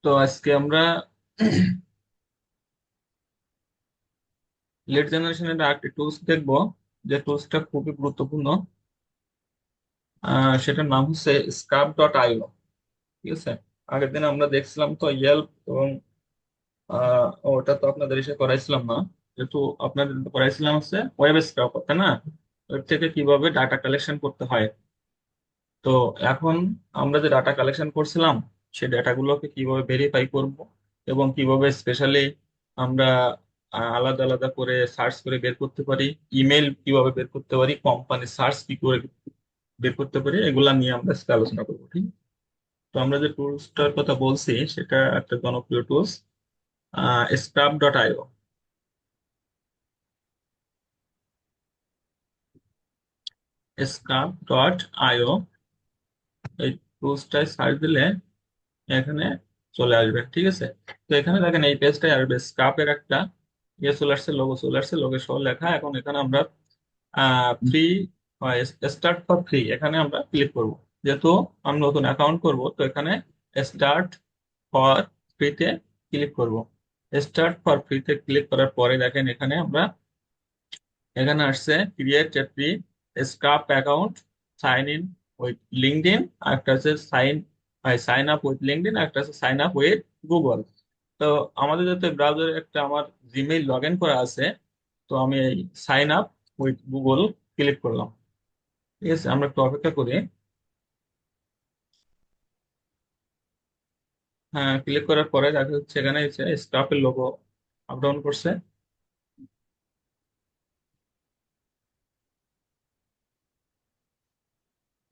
তো আজকে আমরা লিড জেনারেশনের আরেকটি টুলস দেখবো, যে টুলসটা খুবই গুরুত্বপূর্ণ। সেটার নাম হচ্ছে scrap.io। ঠিক আছে, আগের দিন আমরা দেখছিলাম তো ইয়েল্প এবং ওটা তো আপনাদের এসে করাইছিলাম না, যেহেতু আপনাদের করাইছিলাম হচ্ছে ওয়েব স্ক্রাপ, তাই না? ওয়েব থেকে কিভাবে ডাটা কালেকশন করতে হয়। তো এখন আমরা যে ডাটা কালেকশন করছিলাম, সেই ডাটাগুলোকে কিভাবে ভেরিফাই করব এবং কিভাবে স্পেশালি আমরা আলাদা আলাদা করে সার্চ করে বের করতে পারি, ইমেল কিভাবে বের করতে পারি, কোম্পানি সার্চ কি করে বের করতে পারি, এগুলা নিয়ে আমরা আজকে আলোচনা করবো। ঠিক, তো আমরা যে টুলসটার কথা বলছি সেটা একটা জনপ্রিয় টুলস, scrap.io। scrap.io, এই টুলসটায় সার্চ দিলে এখানে চলে আসবে। ঠিক আছে, তো এখানে দেখেন এই পেজটাই আসবে, স্কাপের একটা ইয়ে চলে আসছে, লোগো চলে আসছে, লোগো সহ লেখা। এখন এখানে আমরা ফ্রি, স্টার্ট ফর ফ্রি, এখানে আমরা ক্লিক করব। যেহেতু আমি নতুন অ্যাকাউন্ট করব, তো এখানে স্টার্ট ফর ফ্রিতে ক্লিক করব। স্টার্ট ফর ফ্রিতে ক্লিক করার পরে দেখেন এখানে আমরা, এখানে আসছে create a free scrap account, sign in with LinkedIn, আর একটা আছে সাইন আপ উইথ লিঙ্কডইন, আর একটা আছে সাইন আপ উইথ গুগল। তো আমাদের যাতে ব্রাউজারে একটা আমার জিমেইল লগ ইন করা আছে, তো আমি এই sign up with Google click করলাম। ঠিক আছে, আমরা একটু অপেক্ষা করি। হ্যাঁ, ক্লিক করার পরে দেখা যাচ্ছে এখানে স্ক্রাপের লোগো আপ ডাউন করছে।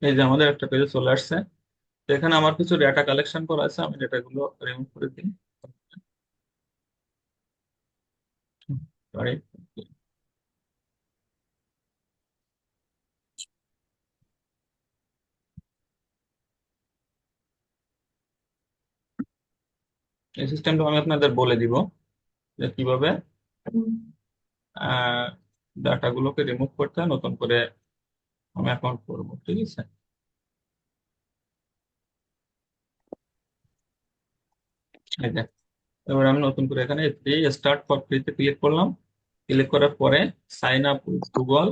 এই যে আমাদের একটা পেজে চলে আসছে। তো এখানে আমার কিছু ডেটা কালেকশন করা আছে, আমি ডেটাগুলো রিমুভ করে দিই। সরি, এই সিস্টেমটা আমি আপনাদের বলে দিব যে কিভাবে ডাটাগুলোকে রিমুভ করতে হয়, নতুন করে আমি অ্যাকাউন্ট করবো। ঠিক আছে, এই যে এবার আমি নতুন করে এখানে ফ্রি, স্টার্ট ফর ফ্রিতে ক্লিক করলাম। ক্লিক করার পরে সাইন আপ উইথ গুগল,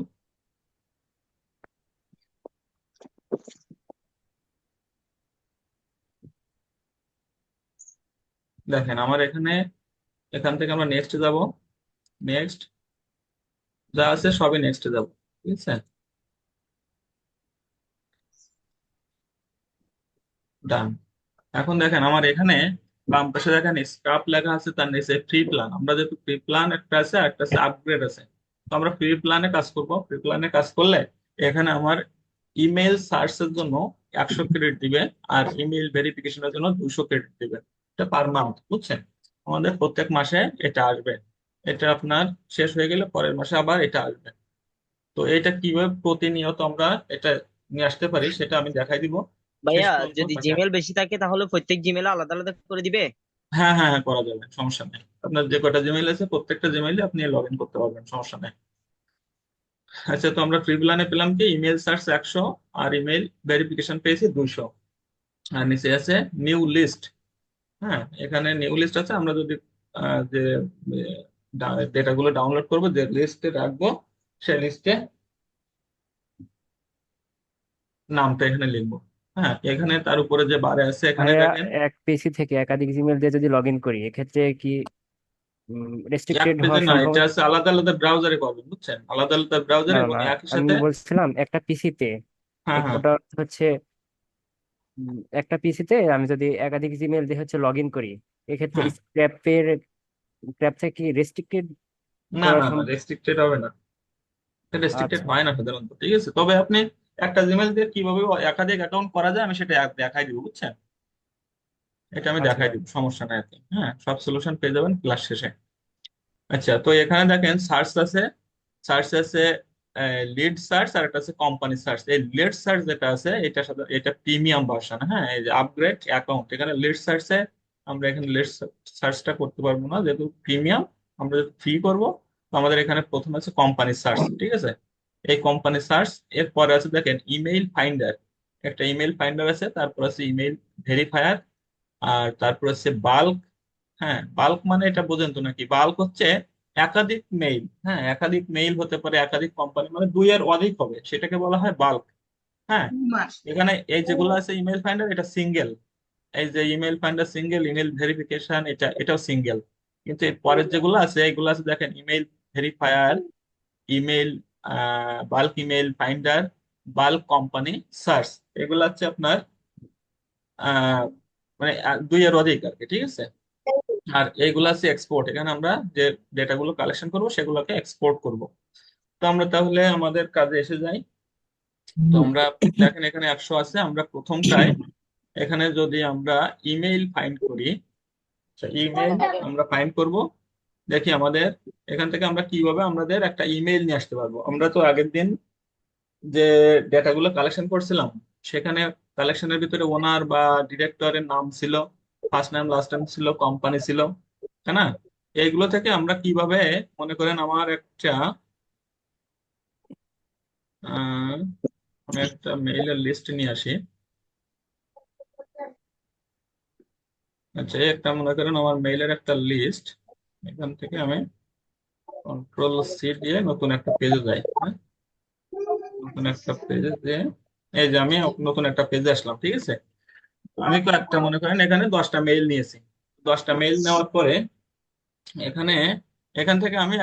দেখেন আমার এখানে, এখান থেকে আমরা নেক্সট যাব। নেক্সট যা আছে সবই নেক্সট যাব। ঠিক আছে, ডান। এখন দেখেন আমার এখানে বাম পাশে দেখেন স্ক্রাপ লেখা আছে, তার নিচে ফ্রি প্ল্যান। আমরা যেহেতু ফ্রি প্ল্যান একটা আছে আর একটা আছে আপগ্রেড আছে, তো আমরা ফ্রি প্ল্যানে কাজ করব। ফ্রি প্ল্যানে কাজ করলে এখানে আমার ইমেল সার্চের জন্য 100 ক্রেডিট দিবে, আর ইমেল ভেরিফিকেশনের জন্য 200 ক্রেডিট দিবে। এটা পার মান্থ, বুঝছেন? আমাদের প্রত্যেক মাসে এটা আসবে। এটা আপনার শেষ হয়ে গেলে পরের মাসে আবার এটা আসবে। তো এটা কিভাবে প্রতিনিয়ত আমরা এটা নিয়ে আসতে পারি সেটা আমি দেখাই দিব শেষ ভাইয়া, পর্যন্ত যদি থাকেন। জিমেল বেশি থাকে তাহলে প্রত্যেক জিমেলে আলাদা আলাদা করে দিবে? হ্যাঁ হ্যাঁ হ্যাঁ, করা যাবে, সমস্যা নেই। আপনার যে কটা জিমেইল আছে প্রত্যেকটা জিমেইলে আপনি লগ ইন করতে পারবেন, সমস্যা নেই। আচ্ছা, তো আমরা ফ্রি প্ল্যানে পেলাম কি, ইমেল সার্চ 100 আর ইমেল ভেরিফিকেশন পেয়েছি 200। আর নিচে আছে নিউ লিস্ট। হ্যাঁ, এখানে নিউ লিস্ট আছে। আমরা যদি যে ডেটাগুলো ডাউনলোড করবো, যে লিস্টে রাখবো, সেই লিস্টে নামটা এখানে লিখবো। হ্যাঁ, এখানে তার উপরে যে বারে আছে এখানে ভাইয়া, দেখেন, এক পিসি থেকে একাধিক জিমেল দিয়ে যদি লগ ইন করি এক্ষেত্রে কি এক রেস্ট্রিক্টেড পেজে হওয়ার না, এটা সম্ভাবনা? আছে আলাদা আলাদা ব্রাউজারে পাবেন, বুঝছেন? আলাদা আলাদা ব্রাউজার না না এবং না, একই আমি সাথে। বলছিলাম একটা পিসিতে, হ্যাঁ হ্যাঁ, ওটা হচ্ছে একটা পিসিতে আমি যদি একাধিক জিমেল দিয়ে হচ্ছে লগ ইন করি এক্ষেত্রে হ্যাঁ, স্ক্র্যাপ থেকে কি রেস্ট্রিক্টেড না করা না না, সম্ভব? রেস্ট্রিক্টেড হবে না। রেস্ট্রিক্টেড আচ্ছা হয় না সাধারণত। ঠিক আছে, তবে আপনি একটা জিমেল দিয়ে কিভাবে একাধিক অ্যাকাউন্ট করা যায় আমি সেটা দেখাই দিব, বুঝছেন? এটা আমি আচ্ছা দেখাই ভাই। দিব, সমস্যা নাই আপনি। হ্যাঁ, সব সলিউশন পেয়ে যাবেন ক্লাস শেষে। আচ্ছা, তো এখানে দেখেন সার্চ আছে। সার্চ আছে লিড সার্চ, আর একটা আছে কোম্পানি সার্চ। এই লিড সার্চ যেটা আছে এটা সাথে এটা প্রিমিয়াম ভার্সন। হ্যাঁ, এই যে আপগ্রেড অ্যাকাউন্ট, এখানে লিড সার্চে আমরা এখানে লিড সার্চটা করতে পারবো না, যেহেতু প্রিমিয়াম। আমরা যদি ফ্রি করবো, তো আমাদের এখানে প্রথমে আছে কোম্পানি সার্চ। ঠিক আছে, এই কোম্পানি সার্চ, এরপরে আছে দেখেন ইমেইল ফাইন্ডার। একটা ইমেইল ফাইন্ডার আছে, তারপর আছে ইমেইল ভেরিফায়ার, আর তারপর হচ্ছে বাল্ক। হ্যাঁ, বাল্ক মানে এটা বোঝেন তো নাকি? বাল্ক হচ্ছে একাধিক মেইল। হ্যাঁ, একাধিক মেইল হতে পারে, একাধিক কোম্পানি, মানে দুই এর অধিক হবে, সেটাকে বলা হয় বাল্ক। হ্যাঁ, এখানে এই যেগুলো আছে ইমেল ফাইন্ডার, এটা সিঙ্গেল। এই যে email finder single, email verification এটাও সিঙ্গেল। কিন্তু এর পরের যেগুলো আছে, এগুলো আছে দেখেন, email verifier, email bulk email finder, bulk company search, এগুলো হচ্ছে আপনার আহ মানে দুই এর অধিক আর কি, ঠিক আছে। আর এইগুলো আছে এক্সপোর্ট, এখানে আমরা যে ডেটাগুলো কালেকশন করব সেগুলোকে এক্সপোর্ট করব। তো আমরা তাহলে আমাদের কাজে এসে যাই। তো আমরা দেখেন এখানে 100 আছে, আমরা প্রথমটায় এখানে যদি আমরা ইমেইল ফাইন্ড করি, ইমেইল আমরা ফাইন্ড করব। দেখি আমাদের এখান থেকে আমরা কিভাবে আমাদের একটা ইমেইল নিয়ে আসতে পারবো। আমরা তো আগের দিন যে ডেটাগুলো কালেকশন করছিলাম, সেখানে কালেকশনের ভিতরে ওনার বা ডিরেক্টরের নাম ছিল, ফার্স্ট নাম লাস্ট নাম ছিল, কোম্পানি ছিল, তাই না? এইগুলো থেকে আমরা কিভাবে, মনে করেন আমার একটা আহ, আমি একটা মেইলের লিস্ট নিয়ে আসি। আচ্ছা, এই একটা মনে করেন আমার মেইলের একটা লিস্ট, এখান থেকে আমি কন্ট্রোল সি দিয়ে নতুন একটা পেজে যাই। হ্যাঁ, নতুন একটা পেজে যে, এই যে আমি নতুন একটা পেজে আসলাম, ঠিক আছে। আমি কয়েকটা মনে করেন এখানে 10টা মেইল নিয়েছি। 10টা মেইল নেওয়ার পরে এখানে, এখান থেকে আমি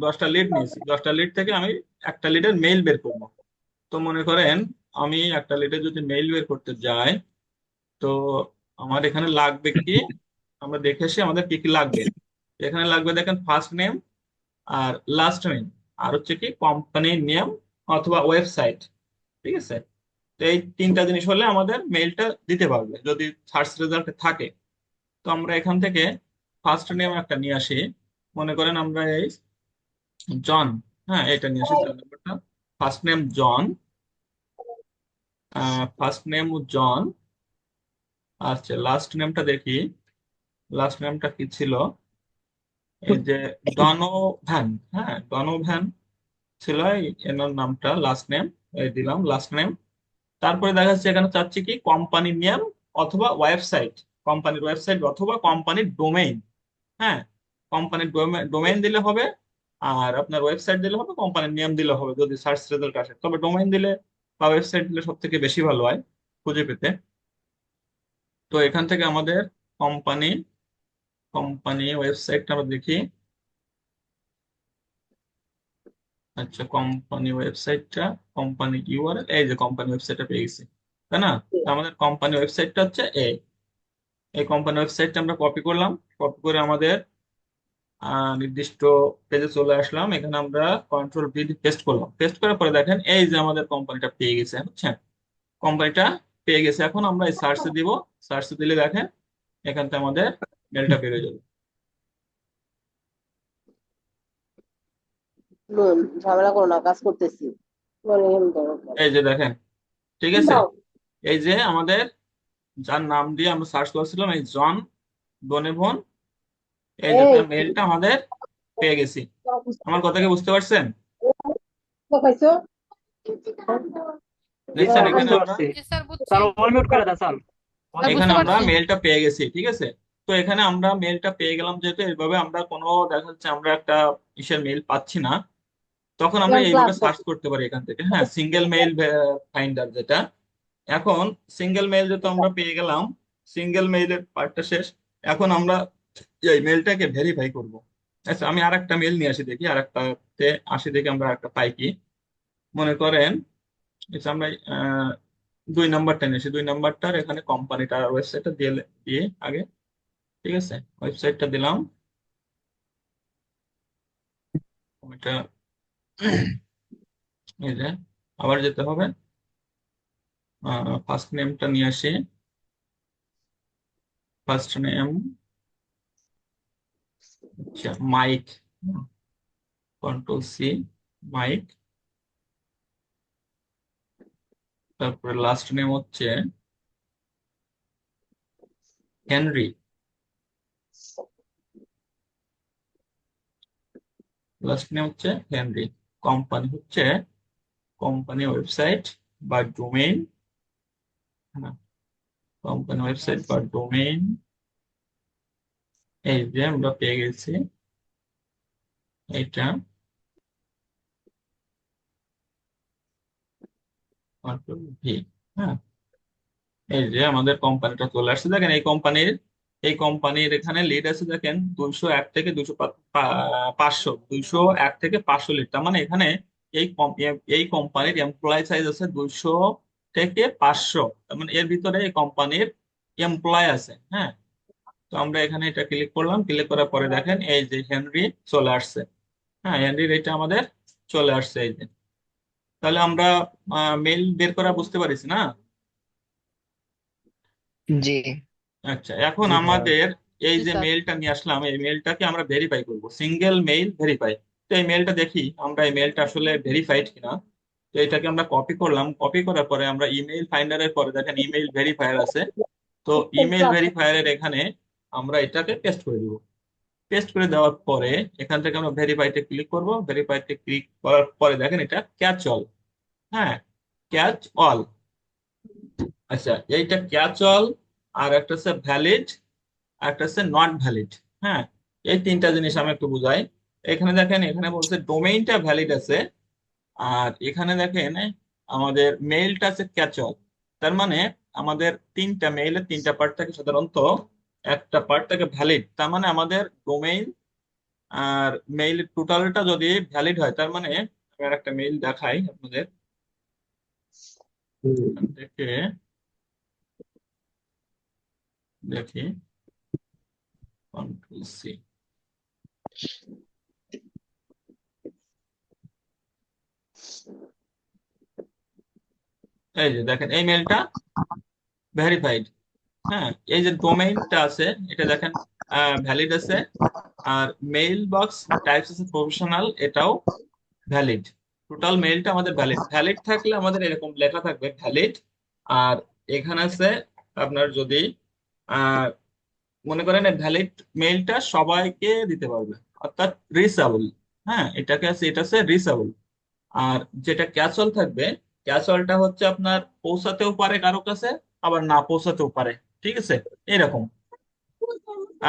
10টা লিড নিয়েছি। 10টা লিড থেকে আমি একটা লিডের মেইল বের করব। তো মনে করেন আমি একটা লিডের যদি মেইল বের করতে যাই, তো আমার এখানে লাগবে কি, আমরা দেখে আসি আমাদের কি কি লাগবে। এখানে লাগবে দেখেন ফার্স্ট নেম আর লাস্ট নেম, আর হচ্ছে কি কোম্পানির নেম অথবা ওয়েবসাইট, ঠিক আছে। তো এই তিনটা জিনিস হলে আমাদের মেইলটা দিতে পারবে যদি সার্চ রেজাল্টে থাকে। তো আমরা এখান থেকে ফার্স্ট নেম একটা নিয়ে আসি। মনে করেন আমরা এই জন, হ্যাঁ এটা নিয়ে আসি, জন নাম্বারটা। ফার্স্ট নেম জন, ফার্স্ট নেম জন। আচ্ছা, লাস্ট নেমটা দেখি, লাস্ট নেমটা কি ছিল? এই যে ডনোভ্যান। হ্যাঁ, ডনোভ্যান ছিল এনার নামটা, লাস্ট নেম এই দিলাম, লাস্ট নেম। তারপরে দেখা যাচ্ছে এখানে চাচ্ছি কি কোম্পানির নেম অথবা ওয়েবসাইট, কোম্পানির ওয়েবসাইট অথবা কোম্পানির ডোমেইন। হ্যাঁ, কোম্পানির ডোমেইন দিলে হবে, আর আপনার ওয়েবসাইট দিলে হবে, কোম্পানির নেম দিলে হবে যদি সার্চ রেজাল্ট আসে। তবে ডোমেইন দিলে বা ওয়েবসাইট দিলে সব থেকে বেশি ভালো হয় খুঁজে পেতে। তো এখান থেকে আমাদের কোম্পানি, কোম্পানি ওয়েবসাইটটা আমরা দেখি। আচ্ছা, কোম্পানি ওয়েবসাইটটা, কোম্পানি ইউআরএল, এই যে কোম্পানি ওয়েবসাইটটা পেয়ে গেছি, তাই না? তো আমাদের কোম্পানি ওয়েবসাইটটা হচ্ছে এই কোম্পানি ওয়েবসাইটটা আমরা কপি করলাম। কপি করে আমাদের নির্দিষ্ট পেজে চলে আসলাম। এখানে আমরা কন্ট্রোল V দিয়ে পেস্ট করলাম। পেস্ট করার পরে দেখেন এই যে আমাদের কোম্পানিটা পেয়ে গেছে, বুঝছেন? কোম্পানিটা পেয়ে গেছে। এখন আমরা এই সার্চে দিব, সার্চে দিলে দেখেন এখান থেকে আমাদের মেলটা বেরোয় যাবে। নুন, ঝামেলা করো না, কাজ করতেছি। বলে এরকম করো। এই যে দেখেন, ঠিক আছে। দাও। এই যে আমাদের যার নাম দিয়ে আমরা সার্চ করছিলাম, এই জন ডোনেভন, এই যে এই তার মেলটা আমাদের পেয়ে গেছি। আমার কথা কি বুঝতে পারছেন? খাইছো? দেখছেন হ্যাঁ, এখানে বুঝতে আমরা, পারছি। জি স্যার বুঝছি। স্যার অল মিউট করে দাও স্যার। স্যার এখানে বুঝতে আমরা পারছি। মেলটা পেয়ে গেছি, ঠিক আছে। তো এখানে আমরা মেলটা পেয়ে গেলাম, যেহেতু এইভাবে আমরা কোনো, দেখা যাচ্ছে আমরা একটা ইসের মেল পাচ্ছি না, তখন আমরা এইভাবে ক্লাস সার্চ করতে পারি এখান থেকে। হ্যাঁ, সিঙ্গেল মেইল ফাইন্ডার যেটা। এখন সিঙ্গেল মেইল যেহেতু আমরা পেয়ে গেলাম, সিঙ্গেল মেইলের পার্টটা শেষ। এখন আমরা এই মেইলটাকে ভেরিফাই করব। আচ্ছা, আমি আর একটা মেইল নিয়ে আসি, দেখি আর একটাতে আসি, দেখি আমরা একটা পাই কি। মনে করেন আচ্ছা, আমরা 2 নাম্বারটা নিয়ে আসি। 2 নাম্বারটার এখানে কোম্পানিটার ওয়েবসাইটটা দিয়ে দিয়ে আগে, ঠিক আছে, ওয়েবসাইটটা দিলাম। এটা এই যে আবার যেতে হবে, ফার্স্ট নেমটা নিয়ে আসি। ফার্স্ট নেম আচ্ছা মাইক, কন্ট্রোল C, মাইক। তারপরে লাস্ট নেম হচ্ছে হেনরি, লাস্ট নেম হচ্ছে হেনরি। কোম্পানি হচ্ছে কোম্পানি ওয়েবসাইট বা ডোমেইন, কোম্পানি ওয়েবসাইট বা ডোমেইন, এই যে আমরা পেয়ে গেছি এটা, কন্ট্রোল ভি। হ্যাঁ, এই যে আমাদের কোম্পানিটা চলে আসছে। দেখেন এই কোম্পানির এখানে লিড আছে, দেখেন 201 থেকে 500, 201 থেকে 500 লিড। তার মানে এখানে এই কোম্পানির এমপ্লয় সাইজ আছে 200 থেকে 500। তার মানে এর ভিতরে এই কোম্পানির এমপ্লয় আছে। হ্যাঁ, তো আমরা এখানে এটা ক্লিক করলাম, ক্লিক করার পরে দেখেন এই যে হেনরি চলে আসছে। হ্যাঁ, হেনরির এটা আমাদের চলে আসছে এই যে। তাহলে আমরা মেল বের করা বুঝতে পারিস না? জি। আচ্ছা, এখন জি ভাইয়া। আমাদের এই জি যে স্যার। মেইলটা নিয়ে আসলাম, এই মেইলটাকে আমরা ভেরিফাই করব, সিঙ্গেল মেইল ভেরিফাই। তো এই মেইলটা দেখি আমরা এই মেইলটা আসলে ভেরিফাইড কিনা। তো এটাকে আমরা কপি করলাম, কপি করার পরে আমরা ইমেইল ফাইন্ডারের পরে দেখেন ইমেইল ভেরিফায়ার আছে। তো ইমেইল ভেরিফায়ারের এখানে আমরা এটাকে পেস্ট করে দিব। পেস্ট করে দেওয়ার পরে এখান থেকে আমরা ভেরিফাইতে ক্লিক করব। ভেরিফাইতে ক্লিক করার পরে দেখেন এটা ক্যাচ অল। হ্যাঁ, ক্যাচ অল। আচ্ছা, এইটা ক্যাচ অল, আর একটা হচ্ছে ভ্যালিড, আর একটা হচ্ছে নট ভ্যালিড। হ্যাঁ, এই তিনটা জিনিস আমি একটু বুঝাই। এখানে দেখেন, এখানে বলছে ডোমেইনটা ভ্যালিড আছে, আর এখানে দেখেন আমাদের মেইলটা আছে ক্যাচ অল। তার মানে আমাদের তিনটা মেইলের তিনটা পার্ট থাকে সাধারণত, একটা পার্ট থাকে ভ্যালিড। তার মানে আমাদের ডোমেইন আর মেইল টোটালটা যদি ভ্যালিড হয়, তার মানে আমি আর একটা মেইল দেখাই আপনাদের। এখান থেকে দেখি, কন্ট্রোল সি। এই যে দেখেন এই মেইলটা ভেরিফাইড। হ্যাঁ, এই যে ডোমেইনটা আছে এটা দেখেন ভ্যালিড আছে, আর মেইল বক্স টাইপস আছে প্রফেশনাল, এটাও ভ্যালিড। টোটাল মেইলটা আমাদের ভ্যালিড। ভ্যালিড থাকলে আমাদের এরকম লেখা থাকবে ভ্যালিড। আর এখানে আছে আপনার যদি আহ, মনে করেন ভ্যালিড মেইলটা সবাইকে দিতে পারবে, অর্থাৎ রিচেবল। হ্যাঁ, এটাকে আছে, এটা আছে রিচেবল। আর যেটা ক্যাচল থাকবে, ক্যাচলটা হচ্ছে আপনার পৌঁছাতেও পারে কারো কাছে, আবার না পৌঁছাতেও পারে। ঠিক আছে, এরকম।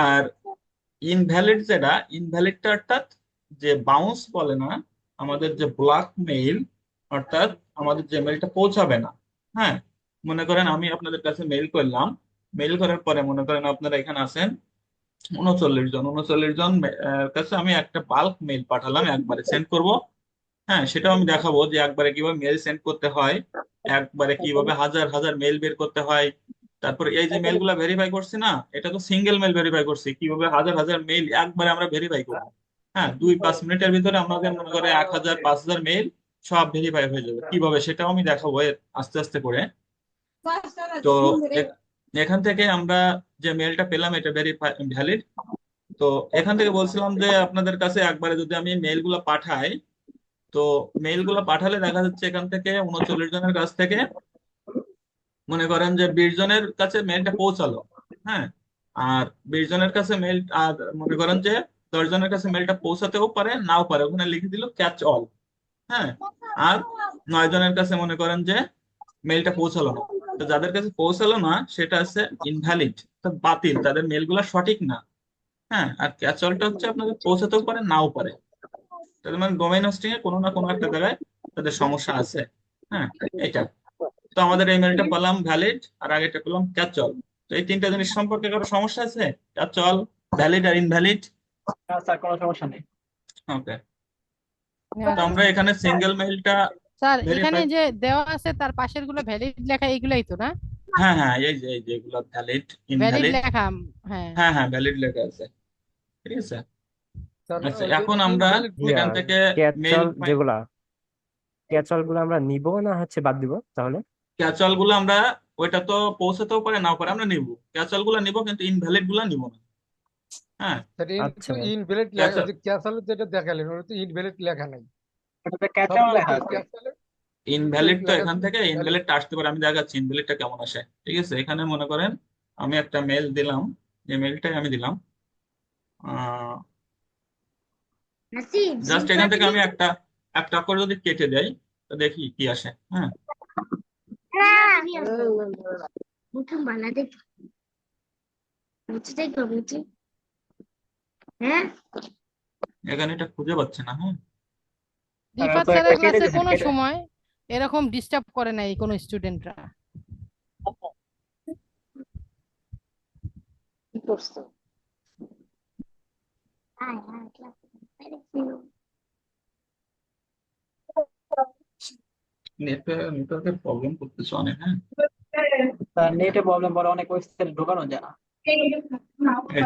আর ইনভ্যালিড, যেটা ইনভ্যালিডটা অর্থাৎ যে বাউন্স বলে না, আমাদের যে ব্লক মেইল, অর্থাৎ আমাদের যে মেইলটা পৌঁছাবে না। হ্যাঁ, মনে করেন আমি আপনাদের কাছে মেইল করলাম, মেইল করার পরে মনে করেন আপনারা এখানে আছেন 39 জন, 39 জন কাছে আমি একটা বাল্ক মেইল পাঠালাম, একবারে সেন্ড করব। হ্যাঁ, সেটাও আমি দেখাবো যে একবারে কিভাবে মেল সেন্ড করতে হয়, একবারে কিভাবে হাজার হাজার মেল বের করতে হয়। তারপর এই যে মেল গুলা ভেরিফাই করছি না, এটা তো সিঙ্গেল মেল ভেরিফাই করছি, কিভাবে হাজার হাজার মেল একবারে আমরা ভেরিফাই করবো। হ্যাঁ, 2-5 মিনিটের ভিতরে আমাদের মনে করে 1000-5000 মেল সব ভেরিফাই হয়ে যাবে। কিভাবে সেটাও আমি দেখাবো আস্তে আস্তে করে। তো এ- এখান থেকে আমরা যে মেলটা পেলাম এটা ভেরিফাই ভ্যালিড। তো এখান থেকে বলছিলাম যে আপনাদের কাছে একবারে যদি আমি মেইল গুলা পাঠাই, তো মেইল গুলো পাঠালে দেখা যাচ্ছে এখান থেকে 39 জনের কাছ থেকে মনে করেন যে 20 জনের কাছে মেইলটা পৌঁছালো। হ্যাঁ, আর 20 জনের কাছে মেইল, আর মনে করেন যে 10 জনের কাছে মেইলটা পৌঁছাতেও পারে নাও পারে, ওখানে লিখে দিল ক্যাচ অল। হ্যাঁ, আর 9 জনের কাছে মনে করেন যে মেইলটা পৌঁছালো না। তো যাদের কাছে পৌঁছালো না সেটা আছে ইনভ্যালিড, বাতিল, তাদের মেইলগুলো সঠিক না। হ্যাঁ, আর ক্যাচ অলটা হচ্ছে আপনাদের পৌঁছাতেও পারে নাও পারে। তাদের মানে ডোমেইন হোস্টিং এ কোনো না কোনো একটা জায়গায় তাদের সমস্যা আছে। হ্যাঁ, এটা। তো আমাদের এই মেলটা পেলাম ভ্যালিড, আর আগেটা পেলাম ক্যাচল। তো এই তিনটা জিনিস সম্পর্কে কারো সমস্যা আছে? ক্যাচল, ভ্যালিড আর ইনভ্যালিড। না স্যার, কোনো সমস্যা নেই। ওকে, তো আচ্ছা আমরা এখানে সিঙ্গেল মেইলটা স্যার, এখানে ভেরিফাই। যে দেওয়া আছে তার পাশের গুলো ভ্যালিড লেখা এগুলাই তো না? হ্যাঁ হ্যাঁ, এই যে এগুলো ভ্যালিড, ভ্যালিড ইনভ্যালিড। লেখা, হ্যাঁ। হ্যাঁ হ্যাঁ, ভ্যালিড লেখা আছে। ঠিক আছে। স্যার আচ্ছা, ওই যে এখন আমরা ইনভ্যালিড জি এখান আর থেকে মেইল, ক্যাচল যেগুলা, ক্যাচল গুলো আমরা নিব না হচ্ছে বাদ দিব তাহলে? ক্যাচল গুলো আমরা, ওইটা তো পৌঁছাতেও পারে নাও পারে, আমরা নিব ক্যাচল গুলো নিব, কিন্তু ইনভ্যালিড গুলো নিব না। হ্যাঁ, স্যার আচ্ছা তো ভাই। ইনভ্যালিড লেখা, ক্যাচল, ওই যে ক্যাসেল যেটা দেখালেন ওটা তো ইনভ্যালিড লেখা নাই, ওটাতে ক্যাচাল সবগুলো লেখা তো আছে। ক্যাসেলে ইনভ্যালিড তো লেখা এখান থেকে ভ্যালিড। ইনভ্যালিডটা আসতে পারে, আমি দেখাচ্ছি ইনভ্যালিডটা কেমন আসে। ঠিক আছে, এখানে মনে করেন আমি একটা মেল দিলাম, যে মেলটাই আমি দিলাম, জাস্ট এখান থেকে আমি একটা একটা করে যদি কেটে দেই, তো দেখি কি আসে। হ্যাঁ, বানাতে বুঝতে কমিটি হ্যাঁ এখানে এটা খুঁজে পাচ্ছে না। হ্যাঁ, রিফাত স্যারের ক্লাসে কোনো সময় এরকম ডিস্টার্ব করে নাই কোনো স্টুডেন্টরা। কি করছো? আয় আয় ক্লাসে পেরেছি নেটওয়ার্কের প্রবলেম করতেছে অনেক। হ্যাঁ, নেটে প্রবলেম পরে অনেক ওয়েবসাইট ঢোকানো যায় না। এই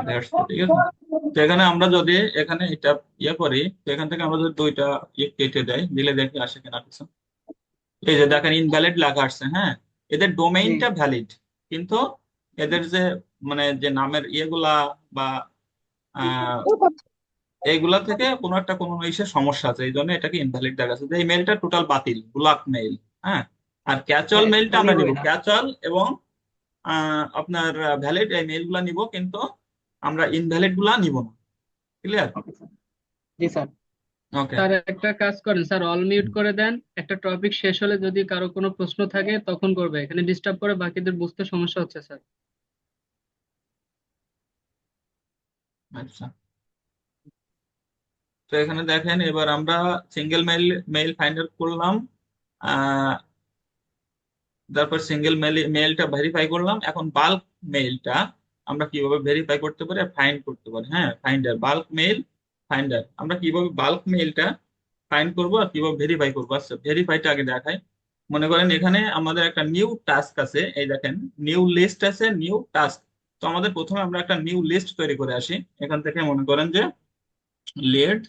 that's the- ঠিক আছে। তো এখানে আমরা যদি এখানে এটা ইয়ে করি, তো এখান থেকে আমরা যদি দুইটা ইয়ে কেটে দেয়, দিলে দেখি আসে কিনা কিছু। এই যে দেখেন ইনভ্যালিড লেখা আসছে। হ্যাঁ, এদের ডোমেইনটা ভ্যালিড, কিন্তু এদের যে মানে যে নামের ইয়েগুলা বা আহ এইগুলা থেকে কোনো ইসে সমস্যা আছে, এই জন্য এটাকে ইনভ্যালিড দেখাচ্ছে, যে এই মেইলটা টোটাল বাতিল, ব্লক মেইল। হ্যাঁ, আর ক্যাচুয়াল মেইলটা আমরা নিব, ক্যাচুয়াল এবং আপনার ভ্যালিড এই মেইল গুলা নিব, কিন্তু আমরা ইনভ্যালিড গুলা নিব না। ক্লিয়ার? জি স্যার। ওকে। স্যার একটা কাজ করেন স্যার, অল মিউট করে দেন। একটা টপিক শেষ হলে যদি কারো কোনো প্রশ্ন থাকে তখন করবে, এখানে ডিস্টার্ব করে বাকিদের বুঝতে সমস্যা হচ্ছে স্যার। আচ্ছা, তো এখানে দেখেন এবার আমরা single mail mail find out করলাম, তারপর সিঙ্গেল মেইলটা ভেরিফাই করলাম। এখন বাল্ক মেইলটা আমরা কিভাবে ভেরিফাই করতে পারি, ফাইন্ড করতে পারি। হ্যাঁ, ফাইন্ডার, বাল্ক মেইল ফাইন্ডার, আমরা কিভাবে বাল্ক মেইলটা ফাইন্ড করবো আর কিভাবে ভেরিফাই করবো। আচ্ছা, ভেরিফাইটা আগে দেখাই। মনে করেন এখানে আমাদের একটা নিউ টাস্ক আছে, এই দেখেন নিউ লিস্ট আছে, নিউ টাস্ক। তো আমাদের প্রথমে আমরা একটা নিউ লিস্ট তৈরি করে আসি। এখান থেকে মনে করেন যে লেট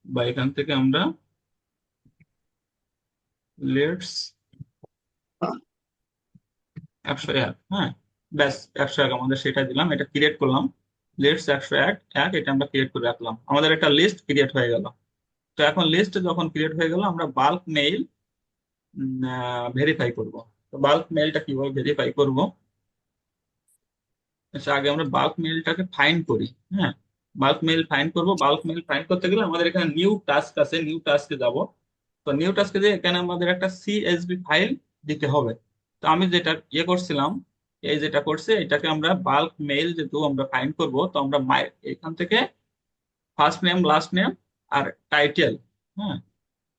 বা এখান থেকে আমরা লেটস 101। হ্যাঁ, ব্যাস 101 আমাদের সেটা দিলাম, এটা ক্রিয়েট করলাম। লেটস 101 এটা আমরা ক্রিয়েট করে রাখলাম, আমাদের একটা লিস্ট ক্রিয়েট হয়ে গেল। তো এখন লিস্ট যখন ক্রিয়েট হয়ে গেল, আমরা বাল্ক মেইল ভেরিফাই করব। তো বাল্ক মেইলটা কিভাবে ভেরিফাই করব, আচ্ছা আগে আমরা বাল্ক মেইলটাকে ফাইন্ড করি। হ্যাঁ, বাল্ক মেইল ফাইন্ড করব। বাল্ক মেইল ফাইন্ড করতে গেলে আমাদের এখানে নিউ টাস্ক আছে, নিউ টাস্কে যাব। তো নিউ টাস্কে যে এখানে আমাদের একটা সিএসভি ফাইল দিতে হবে। তো আমি যেটা ইয়ে করছিলাম, এই যেটা করছে, এটাকে আমরা বাল্ক মেইল যেহেতু আমরা ফাইন্ড করব, তো আমরা এখান থেকে ফার্স্ট নেম, লাস্ট নেম আর টাইটেল। হ্যাঁ,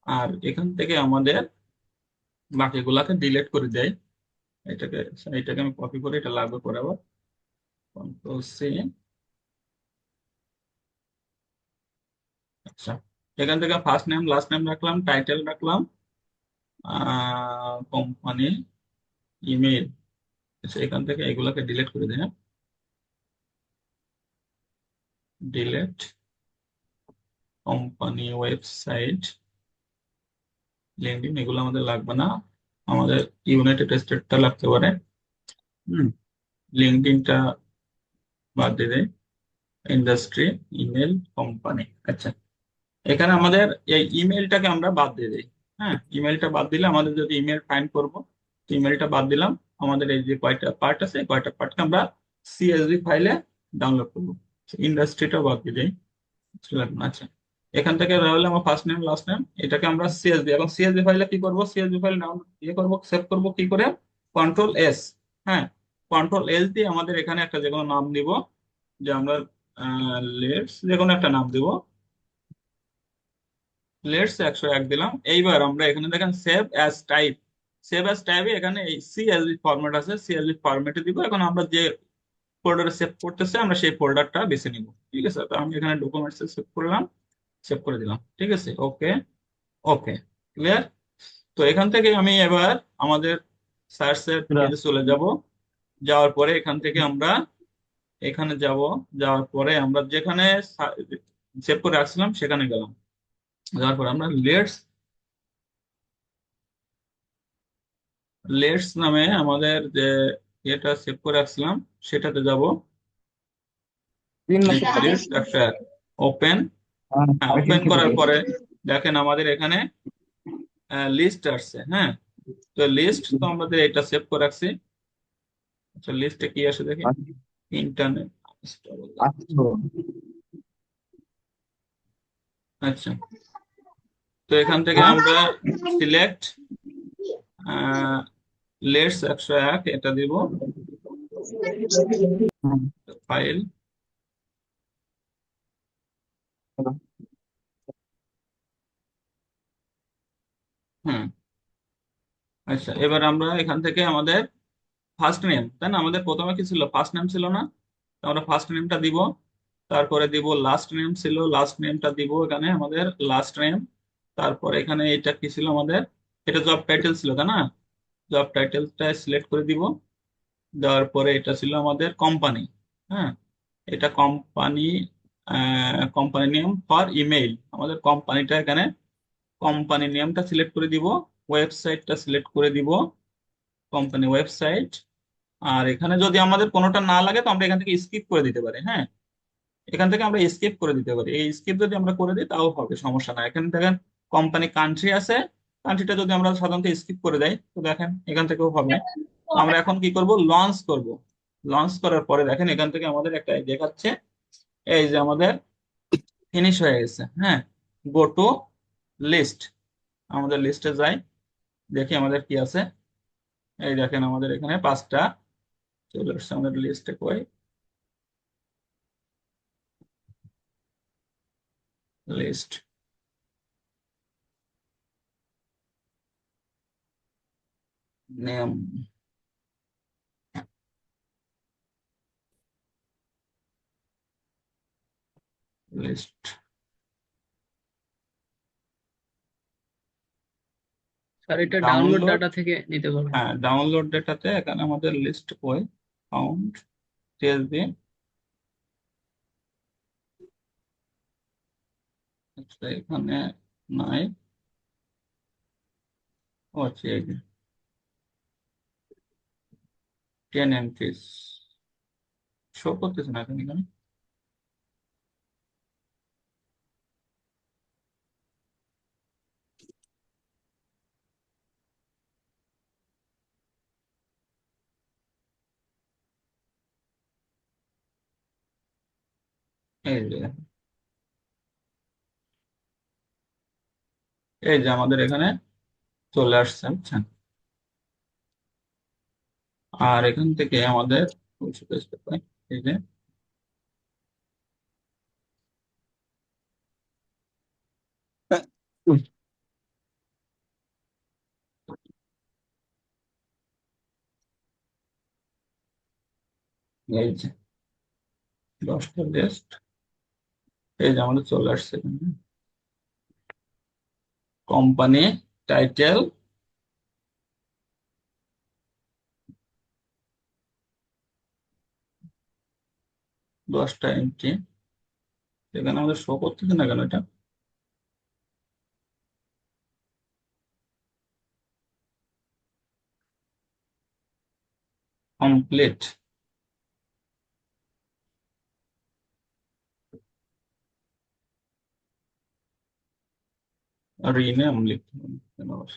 আর এখান থেকে আমাদের বাকিগুলাকে ডিলিট করে দেয়। এটাকে এটাকে আমি কপি করে, এটা লাগবে করে আবার কন্ট্রোল সি। আচ্ছা, এখান থেকে ফার্স্ট নেম, লাস্ট নেম রাখলাম, টাইটেল রাখলাম, কোম্পানি, ইমেল। আচ্ছা, এখান থেকে এগুলাকে ডিলিট করে দেয়। ডিলিট কোম্পানি, ওয়েবসাইট, লিঙ্কডিন, এগুলো আমাদের লাগবে না। আমাদের ইউনাইটেড স্টেটটা লাগতে পারে। লিঙ্কডিনটা বাদ দিয়ে দেয়। Industry, email, company. আচ্ছা, এখানে আমাদের এই ইমেলটাকে আমরা বাদ দিয়ে দিই। হ্যাঁ, ইমেলটা বাদ দিলে আমাদের যদি ইমেল ফাইন্ড করবো, তো ইমেলটা বাদ দিলাম। আমাদের এই যে কয়টা পার্ট আছে, এই কয়টা পার্টকে আমরা সিএসভি ফাইলে ডাউনলোড করবো। ইন্ডাস্ট্রিটা বাদ দিয়ে দিই। আচ্ছা, এখান থেকে রইল আমার ফার্স্ট নেম, লাস্ট নেম, এটাকে আমরা সিএসভি, এবং সিএসভি ফাইলে কি করবো, সিএসভি ফাইল ইয়ে করবো, সেভ করবো কি করে, কন্ট্রোল এস। হ্যাঁ, কন্ট্রোল এস দিয়ে আমাদের এখানে একটা যে কোনো নাম দিব, যে আমরা লেটস যে কোনো একটা নাম দিব, লেটস 101 দিলাম। এইবার আমরা এখানে দেখেন save as type, save as টাইপে এখানে এই সিএসভি ফরম্যাট আছে, সিএসভি ফরম্যাটে দিব। এখন আমরা যে ফোল্ডারে সেভ করতেছে, আমরা সেই ফোল্ডারটা বেছে নিব। ঠিক আছে, তো আমি এখানে ডকুমেন্টস সেভ করলাম, সেভ করে দিলাম। ঠিক আছে, ওকে, ওকে, ক্লিয়ার। তো এখান থেকে আমি এবার আমাদের সার্চের পেজে চলে যাব। যাওয়ার পরে এখান থেকে আমরা এখানে যাব, যাওয়ার পরে আমরা যেখানে সেভ করে রাখছিলাম সেখানে গেলাম। যাওয়ার পরে আমরা লেটস লেটস নামে আমাদের যে এটা সেভ করে রাখছিলাম সেটাতে যাব। ওপেন, ওপেন করার পরে দেখেন আমাদের এখানে লিস্ট আসছে। হ্যাঁ, তো লিস্ট তো আমাদের এটা সেভ করে রাখছি। আচ্ছা, লিস্টে কি আসে দেখি, ইন্টারনেট। আচ্ছা, তো এখান থেকে আমরা সিলেক্ট লেটস 101 এটা দিব, হুম। ফাইল। হুম। আচ্ছা, এবার আমরা এখান থেকে আমাদের ফার্স্ট নেম, তাই না? আমাদের প্রথমে কি ছিল, ফার্স্ট নেম ছিল না? তো আমরা ফার্স্ট নেমটা দিব, তারপরে দিব লাস্ট নেম, ছিল লাস্ট নেমটা দিব এখানে আমাদের লাস্ট নেম। তারপরে এখানে এটা কি ছিল আমাদের, এটা জব টাইটেল ছিল, তাই না? জব টাইটেলটা সিলেক্ট করে দিব। দেওয়ার পরে এটা ছিল আমাদের কোম্পানি। হ্যাঁ, এটা company, company name for email, আমাদের কোম্পানিটা এখানে কোম্পানি নেমটা সিলেক্ট করে দিব। ওয়েবসাইটটা সিলেক্ট করে দিব, কোম্পানি ওয়েবসাইট। আর এখানে যদি আমাদের কোনোটা না লাগে তো আমরা এখান থেকে স্কিপ করে দিতে পারি। হ্যাঁ, এখান থেকে আমরা স্কিপ করে দিতে পারি, এই স্কিপ যদি আমরা করে দিই তাও হবে, সমস্যা না। এখানে দেখেন কোম্পানি কান্ট্রি আছে, কান্ট্রিটা যদি আমরা সাধারণত স্কিপ করে দেই তো দেখেন এখান থেকেও হবে। তো আমরা এখন কি করব, লঞ্চ করব। লঞ্চ করার পরে দেখেন এখান থেকে আমাদের একটা দেখাচ্ছে, এই যে আমাদের ফিনিশ হয়ে গেছে। হ্যাঁ, গো টু লিস্ট, আমাদের লিস্টে যাই, দেখি আমাদের কি আছে। এই দেখেন আমাদের এখানে 5টা চলে আসছে আমাদের লিস্টে। কই লিস্ট, নেম, লিস্ট। স্যার এটা ডাউনলোড ডাউনলোড, ডাটা থেকে নিতে পারবেন। হ্যাঁ ডাউনলোড ডেটাতে এখানে আমাদের লিস্ট কই, কাউন্ট, সিএসভি। আচ্ছা এখানে নাই, ও আচ্ছা এই যে 10 এন্ট্রিজ শো করতেছে না এখন এখানে। এই যে, এই যে আমাদের এখানে চলে আসছে, বুঝছেন? আর এখান থেকে আমাদের এই যে, এই যে 10টা লিস্ট, এই যে আমাদের চলে আসছে এখানে কোম্পানি টাইটেল, 10টা এন্ট্রি। এখানে আমাদের শো করতেছে না কেন এটা, কমপ্লিট, রিনেম লিখতে হবে কেন আবার?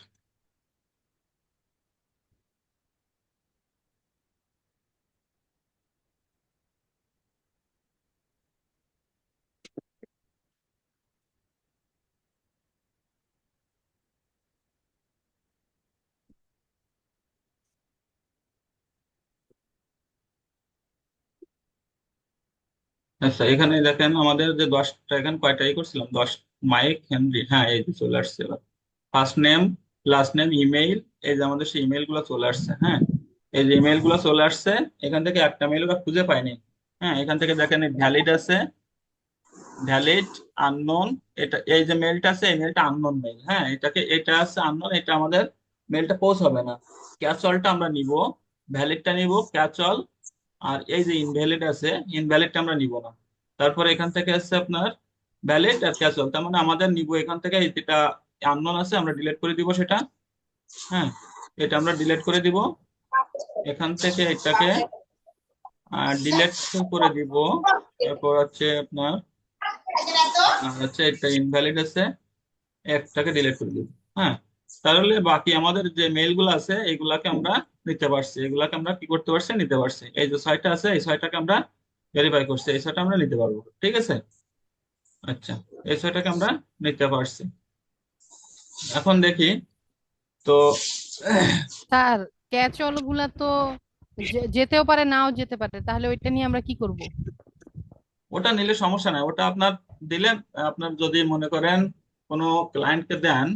আচ্ছা এখানে দেখেন আমাদের যে 10টা, এখানে কয়টা করছিলাম, 10, মাইক হেনরি। হ্যাঁ এই যে চলে আসছে এবার, first name, last name, email. এই যে আমাদের সেই ইমেইল গুলো চলে আসছে। হ্যাঁ, এই যে ইমেইল গুলো চলে আসছে, এখান থেকে একটা মেইল ওরা খুঁজে পায়নি। হ্যাঁ, এখান থেকে দেখেন ভ্যালিড আছে, ভ্যালিড, আননোন। এটা এই যে মেইলটা আছে, এই মেইলটা আননোন মেইল। হ্যাঁ, এটাকে, এটা আছে আননোন, এটা আমাদের মেইলটা পৌঁছাবে না। ক্যাচলটা আমরা নিব, ভ্যালিডটা নিব, ক্যাচল। আর এই যে ইনভ্যালিড আছে, ইনভ্যালিডটা আমরা নিব না। তারপরে এখান থেকে আছে আপনার ভ্যালিড আর ক্যাচল, তার মানে আমাদের নিব এখান থেকে যেটা আননোন আছে আমরা ডিলিট করে দিব সেটা। হ্যাঁ, এটা আমরা ডিলিট করে দিব এখান থেকে, এটাকে ডিলিট করে দিব। তারপর হচ্ছে আপনার হচ্ছে এটা ইনভ্যালিড আছে, একটাকে ডিলিট করে দিব। হ্যাঁ, তাহলে বাকি আমাদের যে মেইল গুলো আছে এগুলাকে আমরা নিতে পারছি, এগুলাকে আমরা কি করতে পারছি, নিতে পারছি। এই যে 6টা আছে, এই 6টাকে আমরা ভেরিফাই করছি, এই 6টা আমরা নিতে পারবো। ঠিক আছে, আচ্ছা এই 6টাকে আমরা নিতে পারছি। এখন দেখি তো স্যার ক্যাচল গুলা তো যেতেও পারে নাও যেতে পারে, তাহলে ওইটা নিয়ে আমরা কি করব? ওটা নিলে সমস্যা নাই, ওটা আপনার দিলে, আপনার যদি মনে করেন কোনো ক্লায়েন্টকে দেন,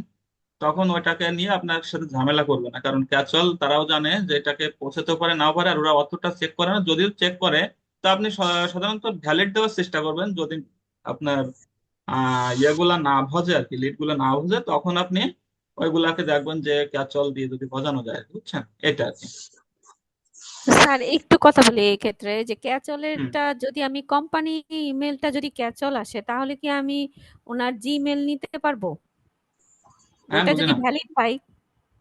তখন ওইটাকে নিয়ে আপনার সাথে ঝামেলা করবে না, কারণ ক্যাচুয়াল তারাও জানে যে এটাকে পৌঁছাতে পারে নাও পারে, আর ওরা অতটা চেক করে না। যদিও চেক করে, তো আপনি সাধারণত ভ্যালিড দেওয়ার চেষ্টা করবেন। যদি আপনার ইয়েগুলা না ভজে আর কি, লিড গুলা না ভজে, তখন আপনি ওইগুলাকে দেখবেন যে ক্যাচুয়াল দিয়ে যদি বোঝানো যায়, বুঝছেন? এটা আর কি। স্যার একটু কথা বলি এই ক্ষেত্রে, যে হুম। ক্যাচলেরটা যদি আমি কোম্পানি ইমেলটা যদি ক্যাচল আসে, তাহলে কি আমি ওনার জিমেল নিতে পারবো? হ্যাঁ, ওইটা বুঝি যদি না। ভ্যালিড পাই,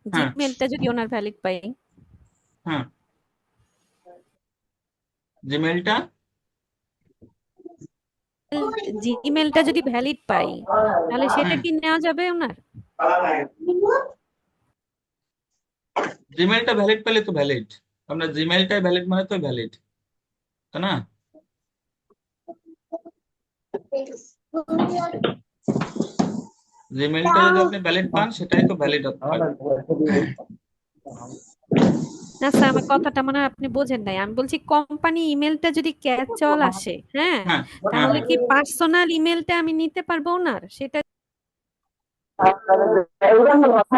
হ্যাঁ, জিমেলটা যদি ওনার ভ্যালিড পাই, হ্যাঁ, জিমেলটা। জিমেলটা যদি ভ্যালিড পাই, তাহলে সেটা হুম। কি নেওয়া যাবে ওনার? জিমেলটা ভ্যালিড পেলে তো ভ্যালিড, আপনার জিমেলটাই ভ্যালিড মানে তো ভ্যালিড, তাই না? জিমেলটা যদি আপনি ভ্যালিড পান, সেটাই তো ভ্যালিড থাকবে। না স্যার, আমার কথাটা মনে হয় আপনি বোঝেন নাই। আমি বলছি কোম্পানি ইমেলটা যদি ক্যাচল আসে, হ্যাঁ, হ্যাঁ, হ্যাঁ, তাহলে হ্যাঁ। কি পার্সোনাল ইমেলটা আমি নিতে পারবো ওনার? সেটা